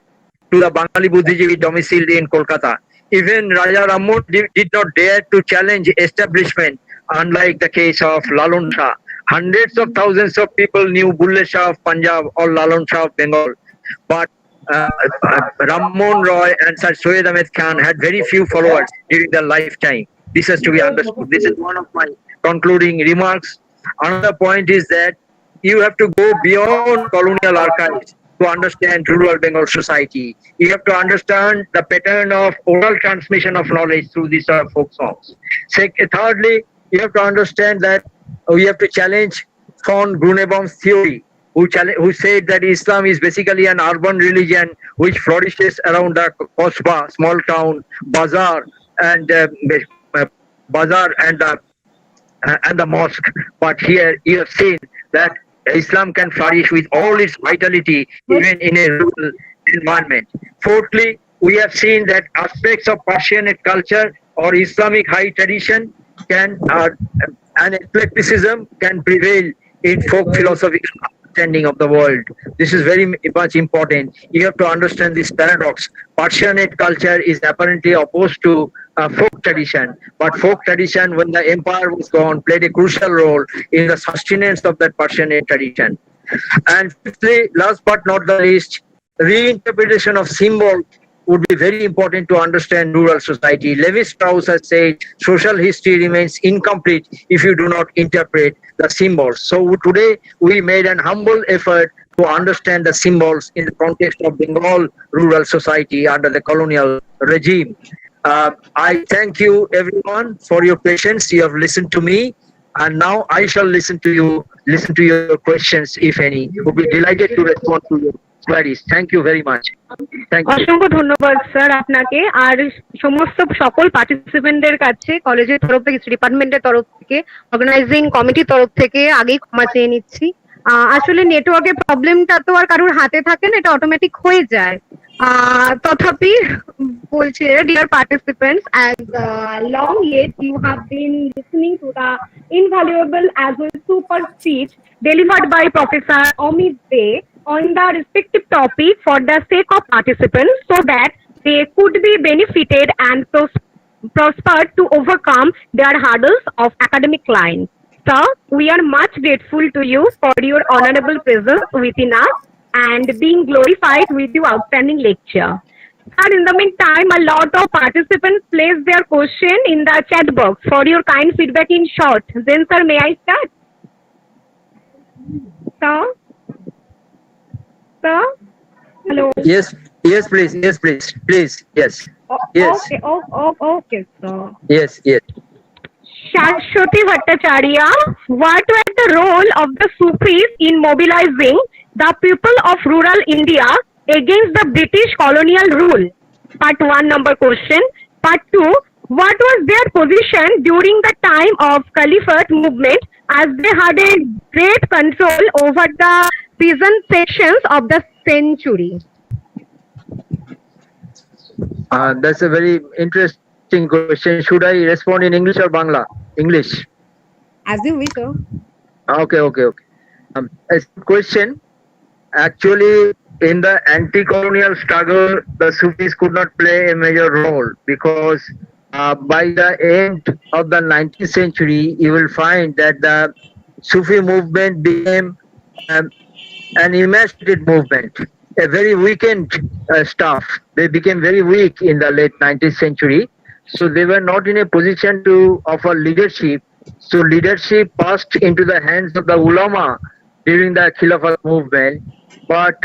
to the Bengali Buddhijeevi domiciled in Kolkata. Even Raja Ramon did not dare to challenge establishment, unlike the case of Lalon Shah. Hundreds of thousands of people knew Bulle Shah of Punjab or Lalon Shah of Bengal. But Ramon Roy and Sir Soyed Ahmed Khan had very few followers during their lifetime. This has to be understood. This is one of my concluding remarks. Another point is that you have to go beyond colonial archives to understand rural Bengal society. You have to understand the pattern of oral transmission of knowledge through these sort of folk songs. Thirdly, you have to understand that we have to challenge von Grunebaum's theory, who said that Islam is basically an urban religion which flourishes around the Qasba, small town, bazaar, and the mosque. But here you have seen that Islam can flourish with all its vitality even in a rural environment. Fourthly, we have seen that aspects of Persianate culture or Islamic high tradition can and eclecticism can prevail in folk philosophical understanding of the world. This is very much important. You have to understand this paradox. Persianate culture is apparently opposed to folk tradition, but folk tradition, when the empire was gone, played a crucial role in the sustenance of that Persianate tradition. And fifthly, last but not the least, reinterpretation of symbols would be very important to understand rural society. Levi-Strauss has said social history remains incomplete if you do not interpret the symbols. So today we made an humble effort to understand the symbols in the context of Bengal rural society under the colonial regime. I thank you everyone for your patience. You have listened to me, and now I shall listen to your questions, if any. Would be delighted to respond to your queries. Thank you very much. Thank you. অসংখ্য ধন্যবাদ sir আপনাকে আর সমস্ত সকল পার্টিসিপেন্টদের কাছে কলেজের তরফ থেকে ডিপার্টমেন্টের তরফ থেকে অর্গানাইজিং কমিটির তরফ থেকে আগেই ক্ষমা চেয়ে নিচ্ছি। আসলে নেটওয়ার্কের প্রবলেমটা তো আর কারোর হাতে থাকে না, এটা অটোমেটিক হয়ে যায়। তথাপি বলছে dear participants, as long yet you have been listening to the invaluable as well super speech delivered by Professor Amit De on the respective topic for the sake of participants, so that they could be benefited and prospered to overcome their hurdles of academic line. Sir, we are much grateful to you for your honorable presence within us and being glorified with your outstanding lecture. And in the meantime, a lot of participants placed their question in the chat box. For your kind feedback in short. Then, sir, may I start? Sir? Sir? Hello? Yes, please. Yes, please. Please, yes. Yes. Okay, okay, sir. Yes, yes. Shashwati Bhattacharya, what was the role of the Sufis in mobilizing the people of rural India against the British colonial rule? Part 1 number question. Part 2, what was their position during the time of Caliphate movement as they had a great control over the peasant sections of the century? That's a very interesting question. Should I respond in English or Bangla? English. As you wish, sir. Okay. As a question, actually, in the anti-colonial struggle, the Sufis could not play a major role because by the end of the 19th century, you will find that the Sufi movement became an emancipated movement, a very weakened staff. They became very weak in the late 19th century. So they were not in a position to offer leadership. So leadership passed into the hands of the ulama during the Khilafat movement. But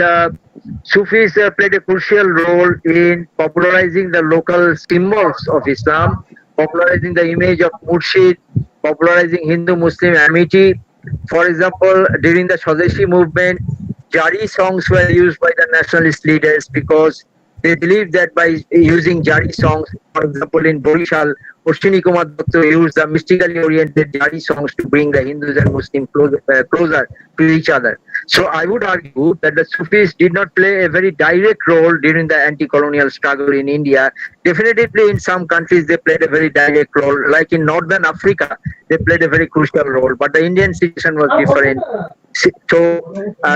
Sufis played a crucial role in popularizing the local symbols of Islam, popularizing the image of Murshid, popularizing Hindu-Muslim amity. For example, during the Swadeshi movement, Jari songs were used by the nationalist leaders because they believed that by using Jari songs, for example, in Borishal, Oshini Kumar Datta used the mystically oriented Jari songs to bring the Hindus and Muslims closer to each other. So I would argue that the Sufis did not play a very direct role during the anti-colonial struggle in India. Definitely in some countries they played a very direct role, like in Northern Africa, they played a very crucial role, but the Indian situation was different. So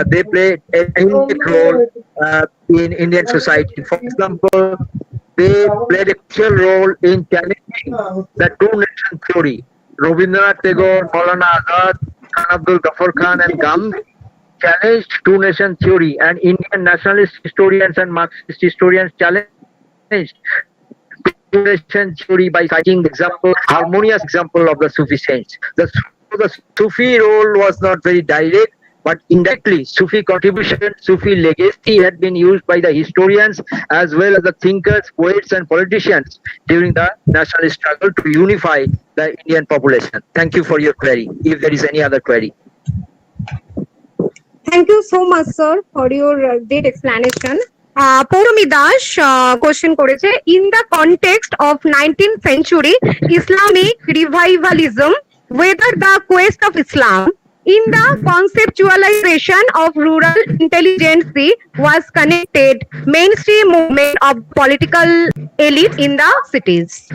they played an immediate role in Indian society. For example, they played a crucial role in challenging the two-nation theory. Rabindranath Tagore, Maulana Azad, Khan Abdul Ghaffar Khan and Gandhi challenged two-nation theory, and Indian nationalist historians and Marxist historians challenged two-nation theory by citing the example, harmonious example of the Sufi saints. The Sufi role was not very direct, but indirectly Sufi contribution, Sufi legacy had been used by the historians as well as the thinkers, poets and politicians during the nationalist struggle to unify the Indian population. Thank you for your query. If there is any other query. Thank you so much, sir, for your great explanation. Poromi Dash question করেছে, in the context of 19th century Islamic revivalism, whether the quest of Islam in the conceptualization of rural intelligence was connected mainstream movement of political elite in the cities.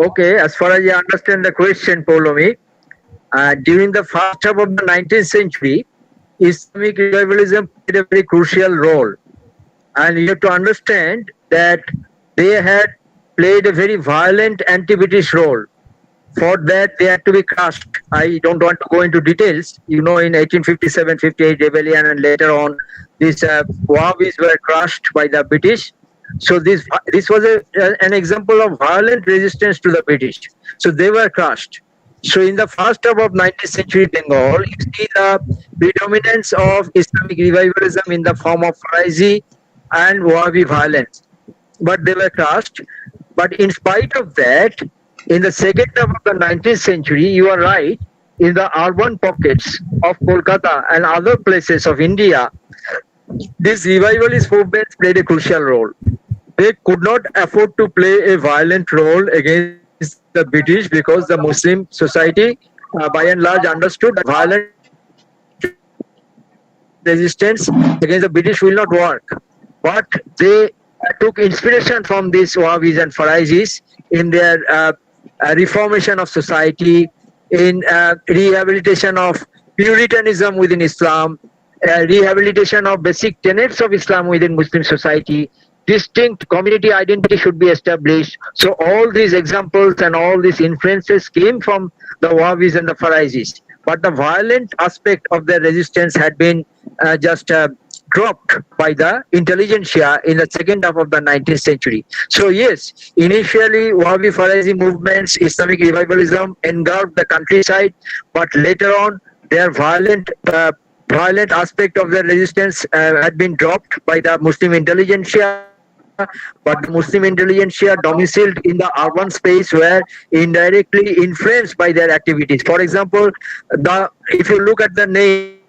Okay, as far as I understand the question, Polomi, during the first half of the 19th century, Islamic revivalism played a very crucial role. And you have to understand that they had played a very violent anti-British role. For that, they had to be crushed. I don't want to go into details. You know, in 1857-58 rebellion and later on, these Wahhabis were crushed by the British. So this was an example of violent resistance to the British. So they were crushed. So in the first half of 19th century Bengal, you see the predominance of Islamic revivalism in the form of Faraizi and Wahhabi violence. But they were crushed. But in spite of that, in the second half of the 19th century, you are right, in the urban pockets of Kolkata and other places of India, these revivalist movements played a crucial role. They could not afford to play a violent role against the British because the Muslim society by and large understood that violent resistance against the British will not work. But they took inspiration from these Wahhabis and Faraizis in their reformation of society, in rehabilitation of Puritanism within Islam, rehabilitation of basic tenets of Islam within Muslim society. Distinct community identity should be established. So all these examples and all these influences came from the Wahhabis and the Faraizis. But the violent aspect of their resistance had been just dropped by the intelligentsia in the second half of the 19th century. So yes, initially Wahhabi Faraizi movements, Islamic revivalism engulfed the countryside, but later on their violent aspect of their resistance had been dropped by the Muslim intelligentsia, but the Muslim intelligentsia domiciled in the urban space were indirectly influenced by their activities. For example, if you look at the name,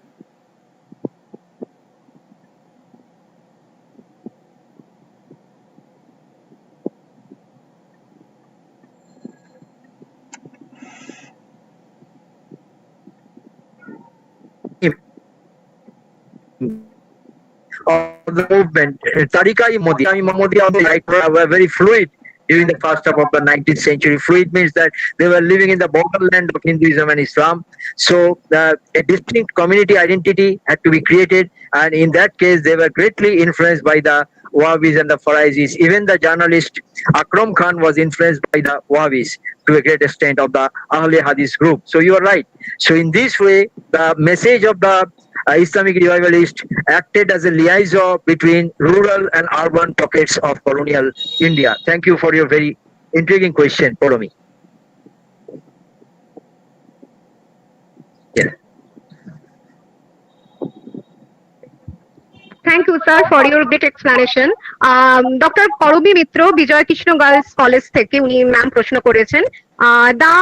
of the movement, Tariqa-i-Mahmudiyya on the right were very fluid during the first half of the 19th century. Fluid means that they were living in the borderland of Hinduism and Islam. So a distinct community identity had to be created, and in that case, they were greatly influenced by the Wahhabis and the Farizis. Even the journalist Akram Khan was influenced by the Wahhabis to a great extent of the Ahle Hadith group. So you are right. So in this way, the message of the Islamic revivalist acted as a liaison between rural and urban pockets of colonial India. Thank you for your very intriguing question, Polomi. Yeah. Thank you, sir, for your great explanation. Dr. Parobhi Mitro, Bijoy Krishna Girls College থেকে উনি ma'am প্রশ্ন করেছেন, the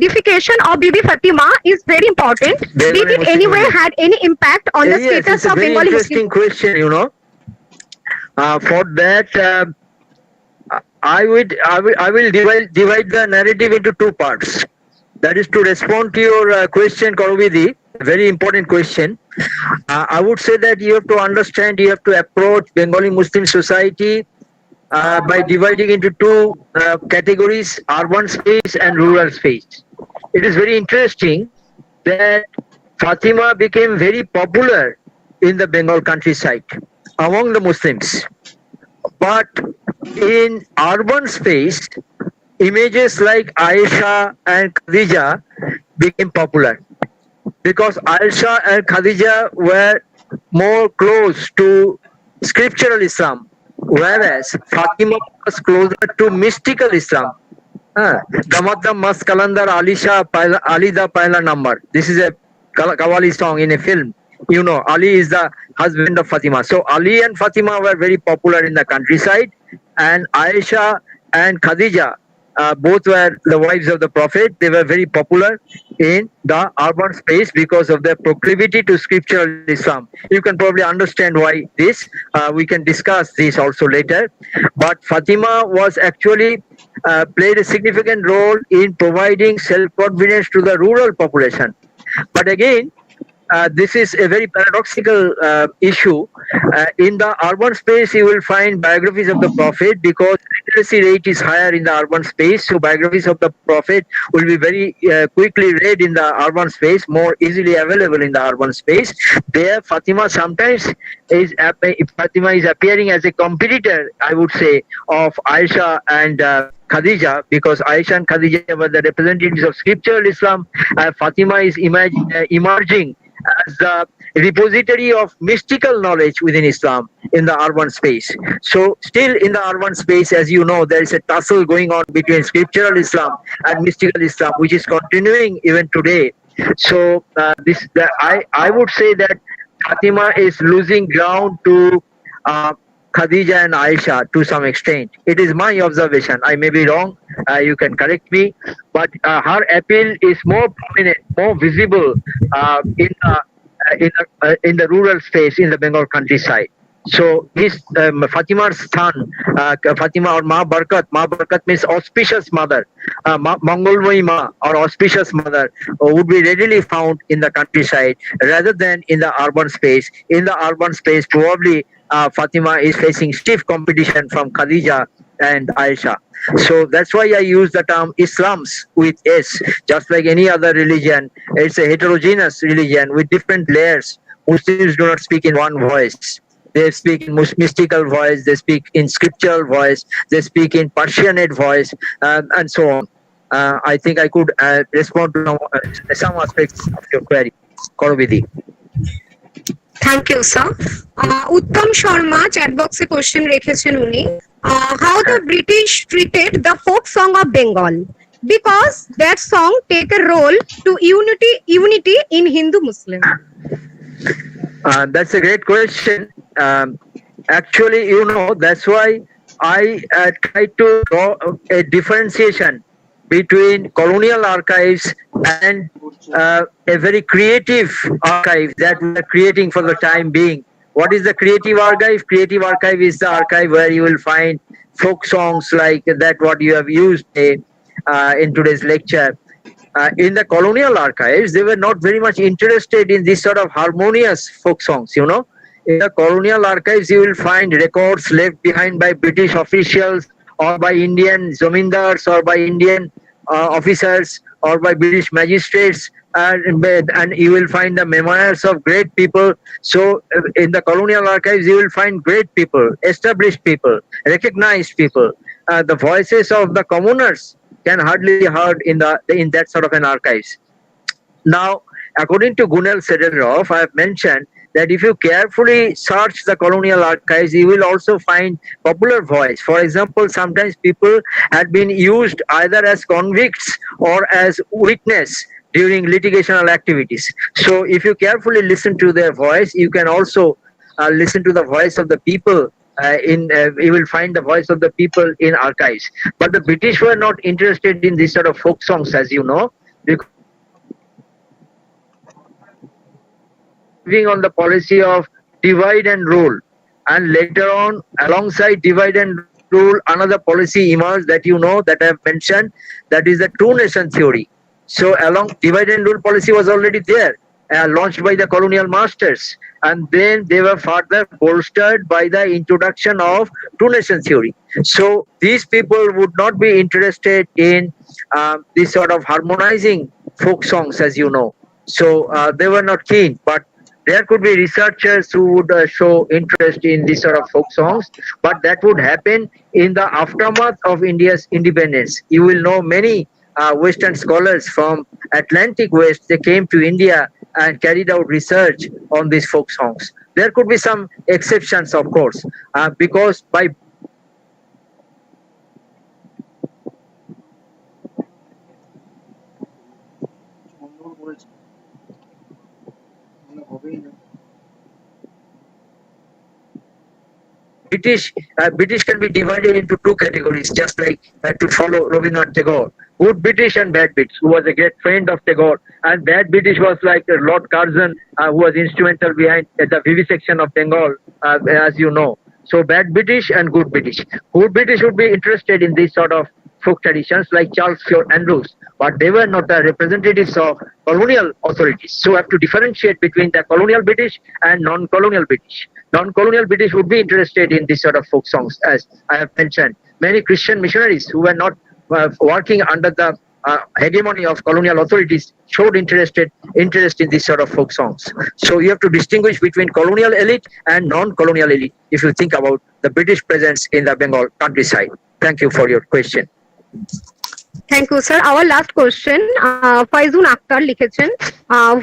deification of Bibi Fatima is very important. Did it anyway had any impact on the status of Bengali Muslim? Interesting question, you know. For that, I will divide the narrative into two parts. That is to respond to your question, Karubidi, very important question. I would say that you have to understand, you have to approach Bengali Muslim society by dividing into two categories, urban space and rural space. It is very interesting that Fatima became very popular in the Bengal countryside among the Muslims. But in urban space, images like Aisha and Khadija became popular because Aisha and Khadija were more close to scriptural Islam, whereas Fatima was closer to mystical Islam. Damadam Mas Kalandar Alisha Alida Paila number. This is a Qawwali song in a film. You know, Ali is the husband of Fatima. So Ali and Fatima were very popular in the countryside, and Aisha and Khadija both were the wives of the Prophet. They were very popular in the urban space because of their proclivity to scriptural Islam. You can probably understand why this. We can discuss this also later. But Fatima was actually played a significant role in providing self-confidence to the rural population. But again, this is a very paradoxical issue. In the urban space, you will find biographies of the Prophet because literacy rate is higher in the urban space. So biographies of the Prophet will be very quickly read in the urban space, more easily available in the urban space. There, Fatima sometimes is appearing as a competitor, I would say, of Aisha and Khadija, because Aisha and Khadija were the representatives of scriptural Islam. Fatima is emerging as the repository of mystical knowledge within Islam in the urban space. So still in the urban space, as you know, there is a tussle going on between scriptural Islam and mystical Islam, which is continuing even today. So I would say that Fatima is losing ground to Khadija and Aisha to some extent. It is my observation. I may be wrong. You can correct me. But her appeal is more prominent, more visible in the rural space in the Bengal countryside. So Fatima's son, Fatima or Ma Barkat means auspicious mother. Mangolmoyi Ma or auspicious mother would be readily found in the countryside rather than in the urban space. In the urban space, probably Fatima is facing stiff competition from Khadija and Aisha. So that's why I use the term Islams with S. Just like any other religion, it's a heterogeneous religion with different layers. Muslims do not speak in one voice. They speak in mystical voice, they speak in scriptural voice, they speak in passionate voice, and so on. I think I could respond to some aspects of your query. Korobidi. Thank you, sir. Uttam Sharma chat box A question রেখেছেন উনি, how the British treated the folk song of Bengal, because that song take a role to unity in Hindu Muslim. That's a great question. Actually, you know, that's why I try to draw a differentiation between colonial archives and a very creative archive that we are creating for the time being. What is the creative archive? Creative archive is the archive where you will find folk songs like that what you have used in today's lecture. In the colonial archives, they were not very much interested in this sort of harmonious folk songs, you know. In the colonial archives, you will find records left behind by British officials or by Indian zamindars or by Indian officers or by British magistrates, and you will find the memoirs of great people. So, in the colonial archives, you will find great people, established people, recognized people. The voices of the commoners can hardly be heard in that sort of an archives. Now, according to Gunel Sedelroff, I have mentioned that if you carefully search the colonial archives, you will also find popular voice. For example, sometimes people had been used either as convicts or as witness during litigational activities. So, if you carefully listen to their voice, you can also listen to the voice of the people. You will find the voice of the people in archives. But the British were not interested in this sort of folk songs, as you know, because on the policy of divide and rule, and later on alongside divide and rule another policy emerged that you know that I have mentioned, that is the two nation theory. So along divide and rule policy was already there, launched by the colonial masters, and then they were further bolstered by the introduction of two nation theory. So these people would not be interested in this sort of harmonizing folk songs, as you know. So they were not keen, but there could be researchers who would show interest in this sort of folk songs, but that would happen in the aftermath of India's independence. You will know many Western scholars from Atlantic West, they came to India and carried out research on these folk songs. There could be some exceptions, of course, because by British can be divided into two categories, just like to follow Rabindranath Tagore. Good British and bad British, who was a great friend of Tagore, and bad British was like Lord Curzon, who was instrumental behind the vivisection of Bengal, as you know. So bad British and good British. Good British would be interested in this sort of folk traditions like Charles Andrews, but they were not the representatives of colonial authorities. So we have to differentiate between the colonial British and non-colonial British. Non-colonial British would be interested in this sort of folk songs, as I have mentioned. Many Christian missionaries who were not working under the hegemony of colonial authorities showed interest in this sort of folk songs. So you have to distinguish between colonial elite and non-colonial elite if you think about the British presence in the Bengal countryside. Thank you for your question. Thank you, sir. Our last question, Faizun Akhtar লিখেছেন,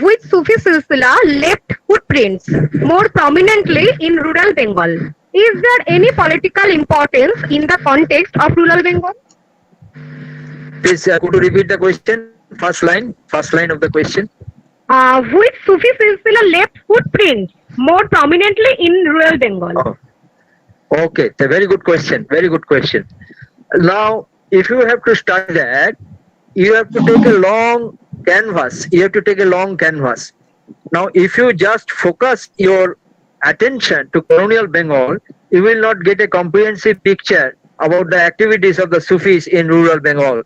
which Sufi silsila left footprints more prominently in rural Bengal? Is there any political importance in the context of rural Bengal? Please, could you repeat the question? First line of the question. Which Sufi silsila left footprints more prominently in rural Bengal? Oh. Okay, it's a very good question. Very good question. Now, if you have to study that, you have to take a long canvas. Now, if you just focus your attention to colonial Bengal, you will not get a comprehensive picture about the activities of the Sufis in rural Bengal.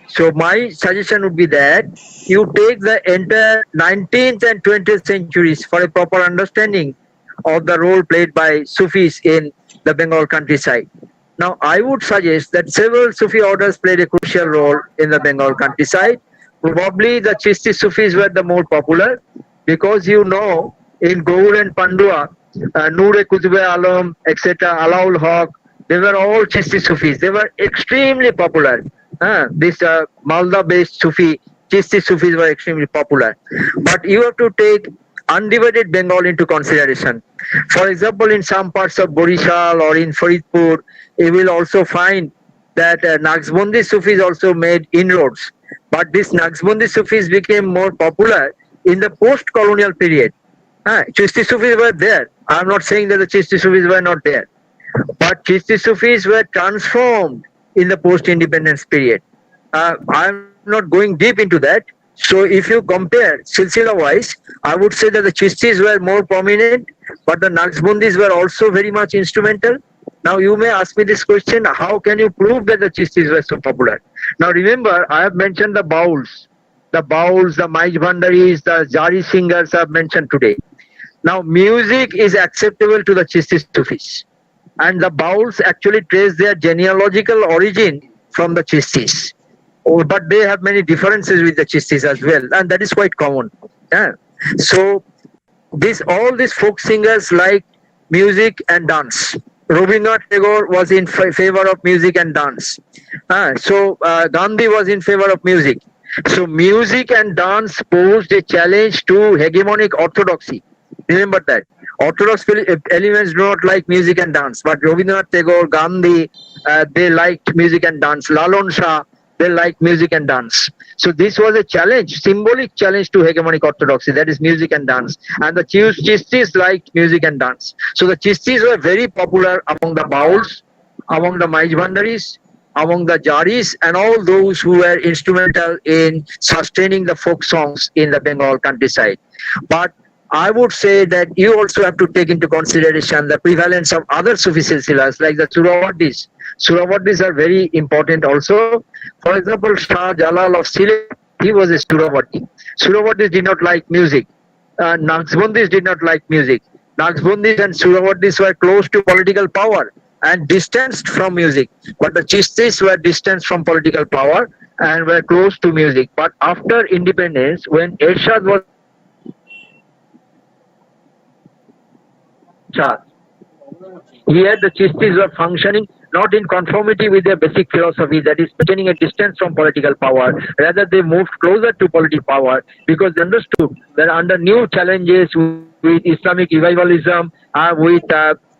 So my suggestion would be that you take the entire 19th and 20th centuries for a proper understanding of the role played by Sufis in the Bengal countryside. Now, I would suggest that several Sufi orders played a crucial role in the Bengal countryside. Probably the Chishti Sufis were the more popular because you know in Gaur and Pandua, Noor Kutube Alam, etc., Alaul Haq, they were all Chishti Sufis. They were extremely popular. This Malda-based Sufi, Chishti Sufis were extremely popular. But you have to take undivided Bengal into consideration. For example, in some parts of Borishal or in Faridpur, you will also find that Naqshbandi Sufis also made inroads. But these Naqshbandi Sufis became more popular in the post-colonial period. Chishti Sufis were there. I am not saying that the Chishti Sufis were not there. but Chishti Sufis were transformed in the post-independence period. I'm not going deep into that. So if you compare silsila-wise, I would say that the Chistis were more prominent, but the Naqshbandis were also very much instrumental. Now you may ask me this question: how can you prove that the Chistis were so popular? Now remember, I have mentioned the Bauls, the Maij Bhandaris, the Jari singers I have mentioned today. Now music is acceptable to the Chisti Sufis, and the Bauls actually trace their genealogical origin from the Chistis. Oh, but they have many differences with the Chistis as well, and that is quite common. Yeah. So all these folk singers like music and dance. Rabindranath Tagore was in favor of music and dance. Gandhi was in favor of music. So music and dance posed a challenge to hegemonic orthodoxy. Remember that. Orthodox elements do not like music and dance, but Rabindranath Tagore, Gandhi, they liked music and dance. Lalon Shah, they liked music and dance. So this was a challenge, symbolic challenge to hegemonic orthodoxy, that is music and dance. And the Chistis liked music and dance. So the Chistis were very popular among the Bauls, among the Maij Bhandaris, among the Jaris, and all those who were instrumental in sustaining the folk songs in the Bengal countryside. But I would say that you also have to take into consideration the prevalence of other Sufi silsilas like the Surawardis. Surawardis are very important also. For example, Shah Jalal of Sylhet, he was a Surawardi. Surawardis did not like music. Naqshbandis did not like music. Naqshbandis and Surawardis were close to political power and distanced from music. But the Chistis were distanced from political power and were close to music. But after independence, when Ershad was here, the Chistis were functioning not in conformity with their basic philosophy, that is maintaining a distance from political power. Rather, they moved closer to political power because they understood that under new challenges with Islamic revivalism, with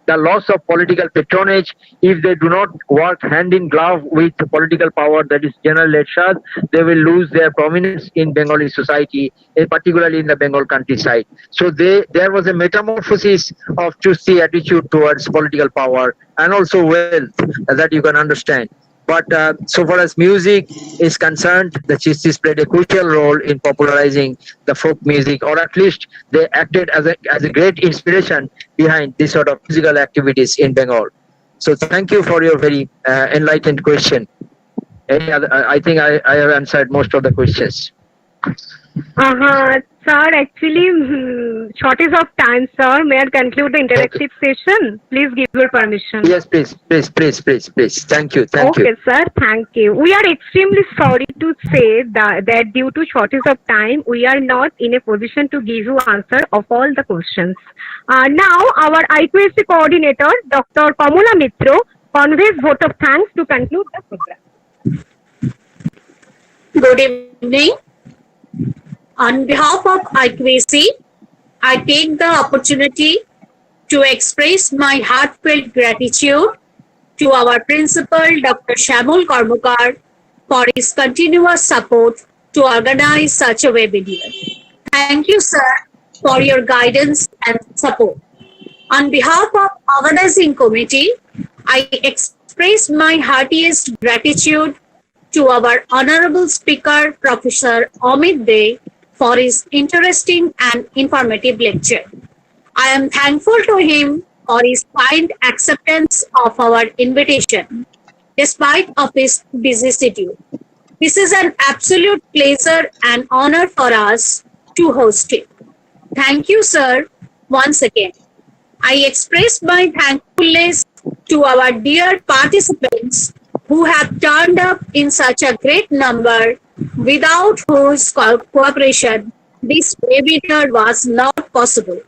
the loss of political patronage, if they do not work hand in glove with the political power, that is General Ershad, they will lose their prominence in Bengali society, particularly in the Bengal countryside. So there was a metamorphosis of Chisti attitude towards political power and also wealth that you can understand. But so far as music is concerned, the Chistis played a crucial role in popularizing the folk music, or at least they acted as a great inspiration behind this sort of musical activities in Bengal. So thank you for your very enlightened question. Any other? I think I have answered most of the questions. Sir, actually, shortage of time, sir. May I conclude the interactive session? Please give your permission. Yes, please. Thank you. Okay, sir. Thank you. We are extremely sorry to say that due to shortage of time, we are not in a position to give you answer of all the questions. Now, our IQAC coordinator, Dr. Kamala Mitro, conveys vote of thanks to conclude the program. Good evening. On behalf of IQAC, I take the opportunity to express my heartfelt gratitude to our principal, Dr. Shamul Karmakar, for his continuous support to organize such a webinar. Thank you, sir, for your guidance and support. On behalf of organizing committee, I express my heartiest gratitude to our honorable speaker, Professor Amit Dey, for his interesting and informative lecture. I am thankful to him for his kind acceptance of our invitation, despite of his busy schedule. This is an absolute pleasure and honor for us to host him. Thank you, sir, once again. I express my thankfulness to our dear participants who have turned up in such a great number, without whose cooperation this webinar was not possible.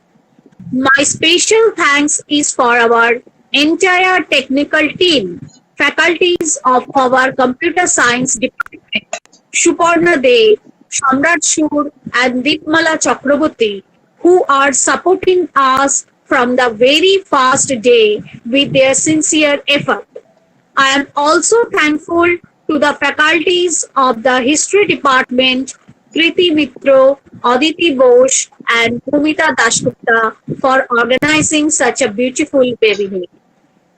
My special thanks is for our entire technical team, faculties of our computer science department, Suparna Dey, Shamrat Shur and Deepmala Chakraborty, who are supporting us from the very first day with their sincere effort. I am also thankful to the faculties of the History Department, Kriti Mitro, Aditi Bose, and Bhumita Dasgupta for organizing such a beautiful webinar.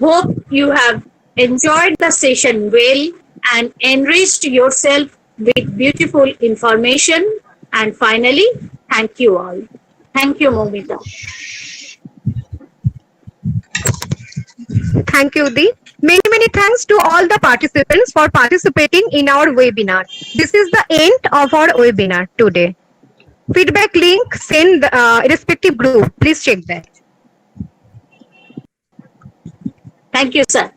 Hope you have enjoyed the session well and enriched yourself with beautiful information. And finally, thank you all. Thank you, Momita. Thank you, Di. Many thanks to all the participants for participating in our webinar. This is the end of our webinar today. Feedback link send respective group. Please check that. Thank you, sir.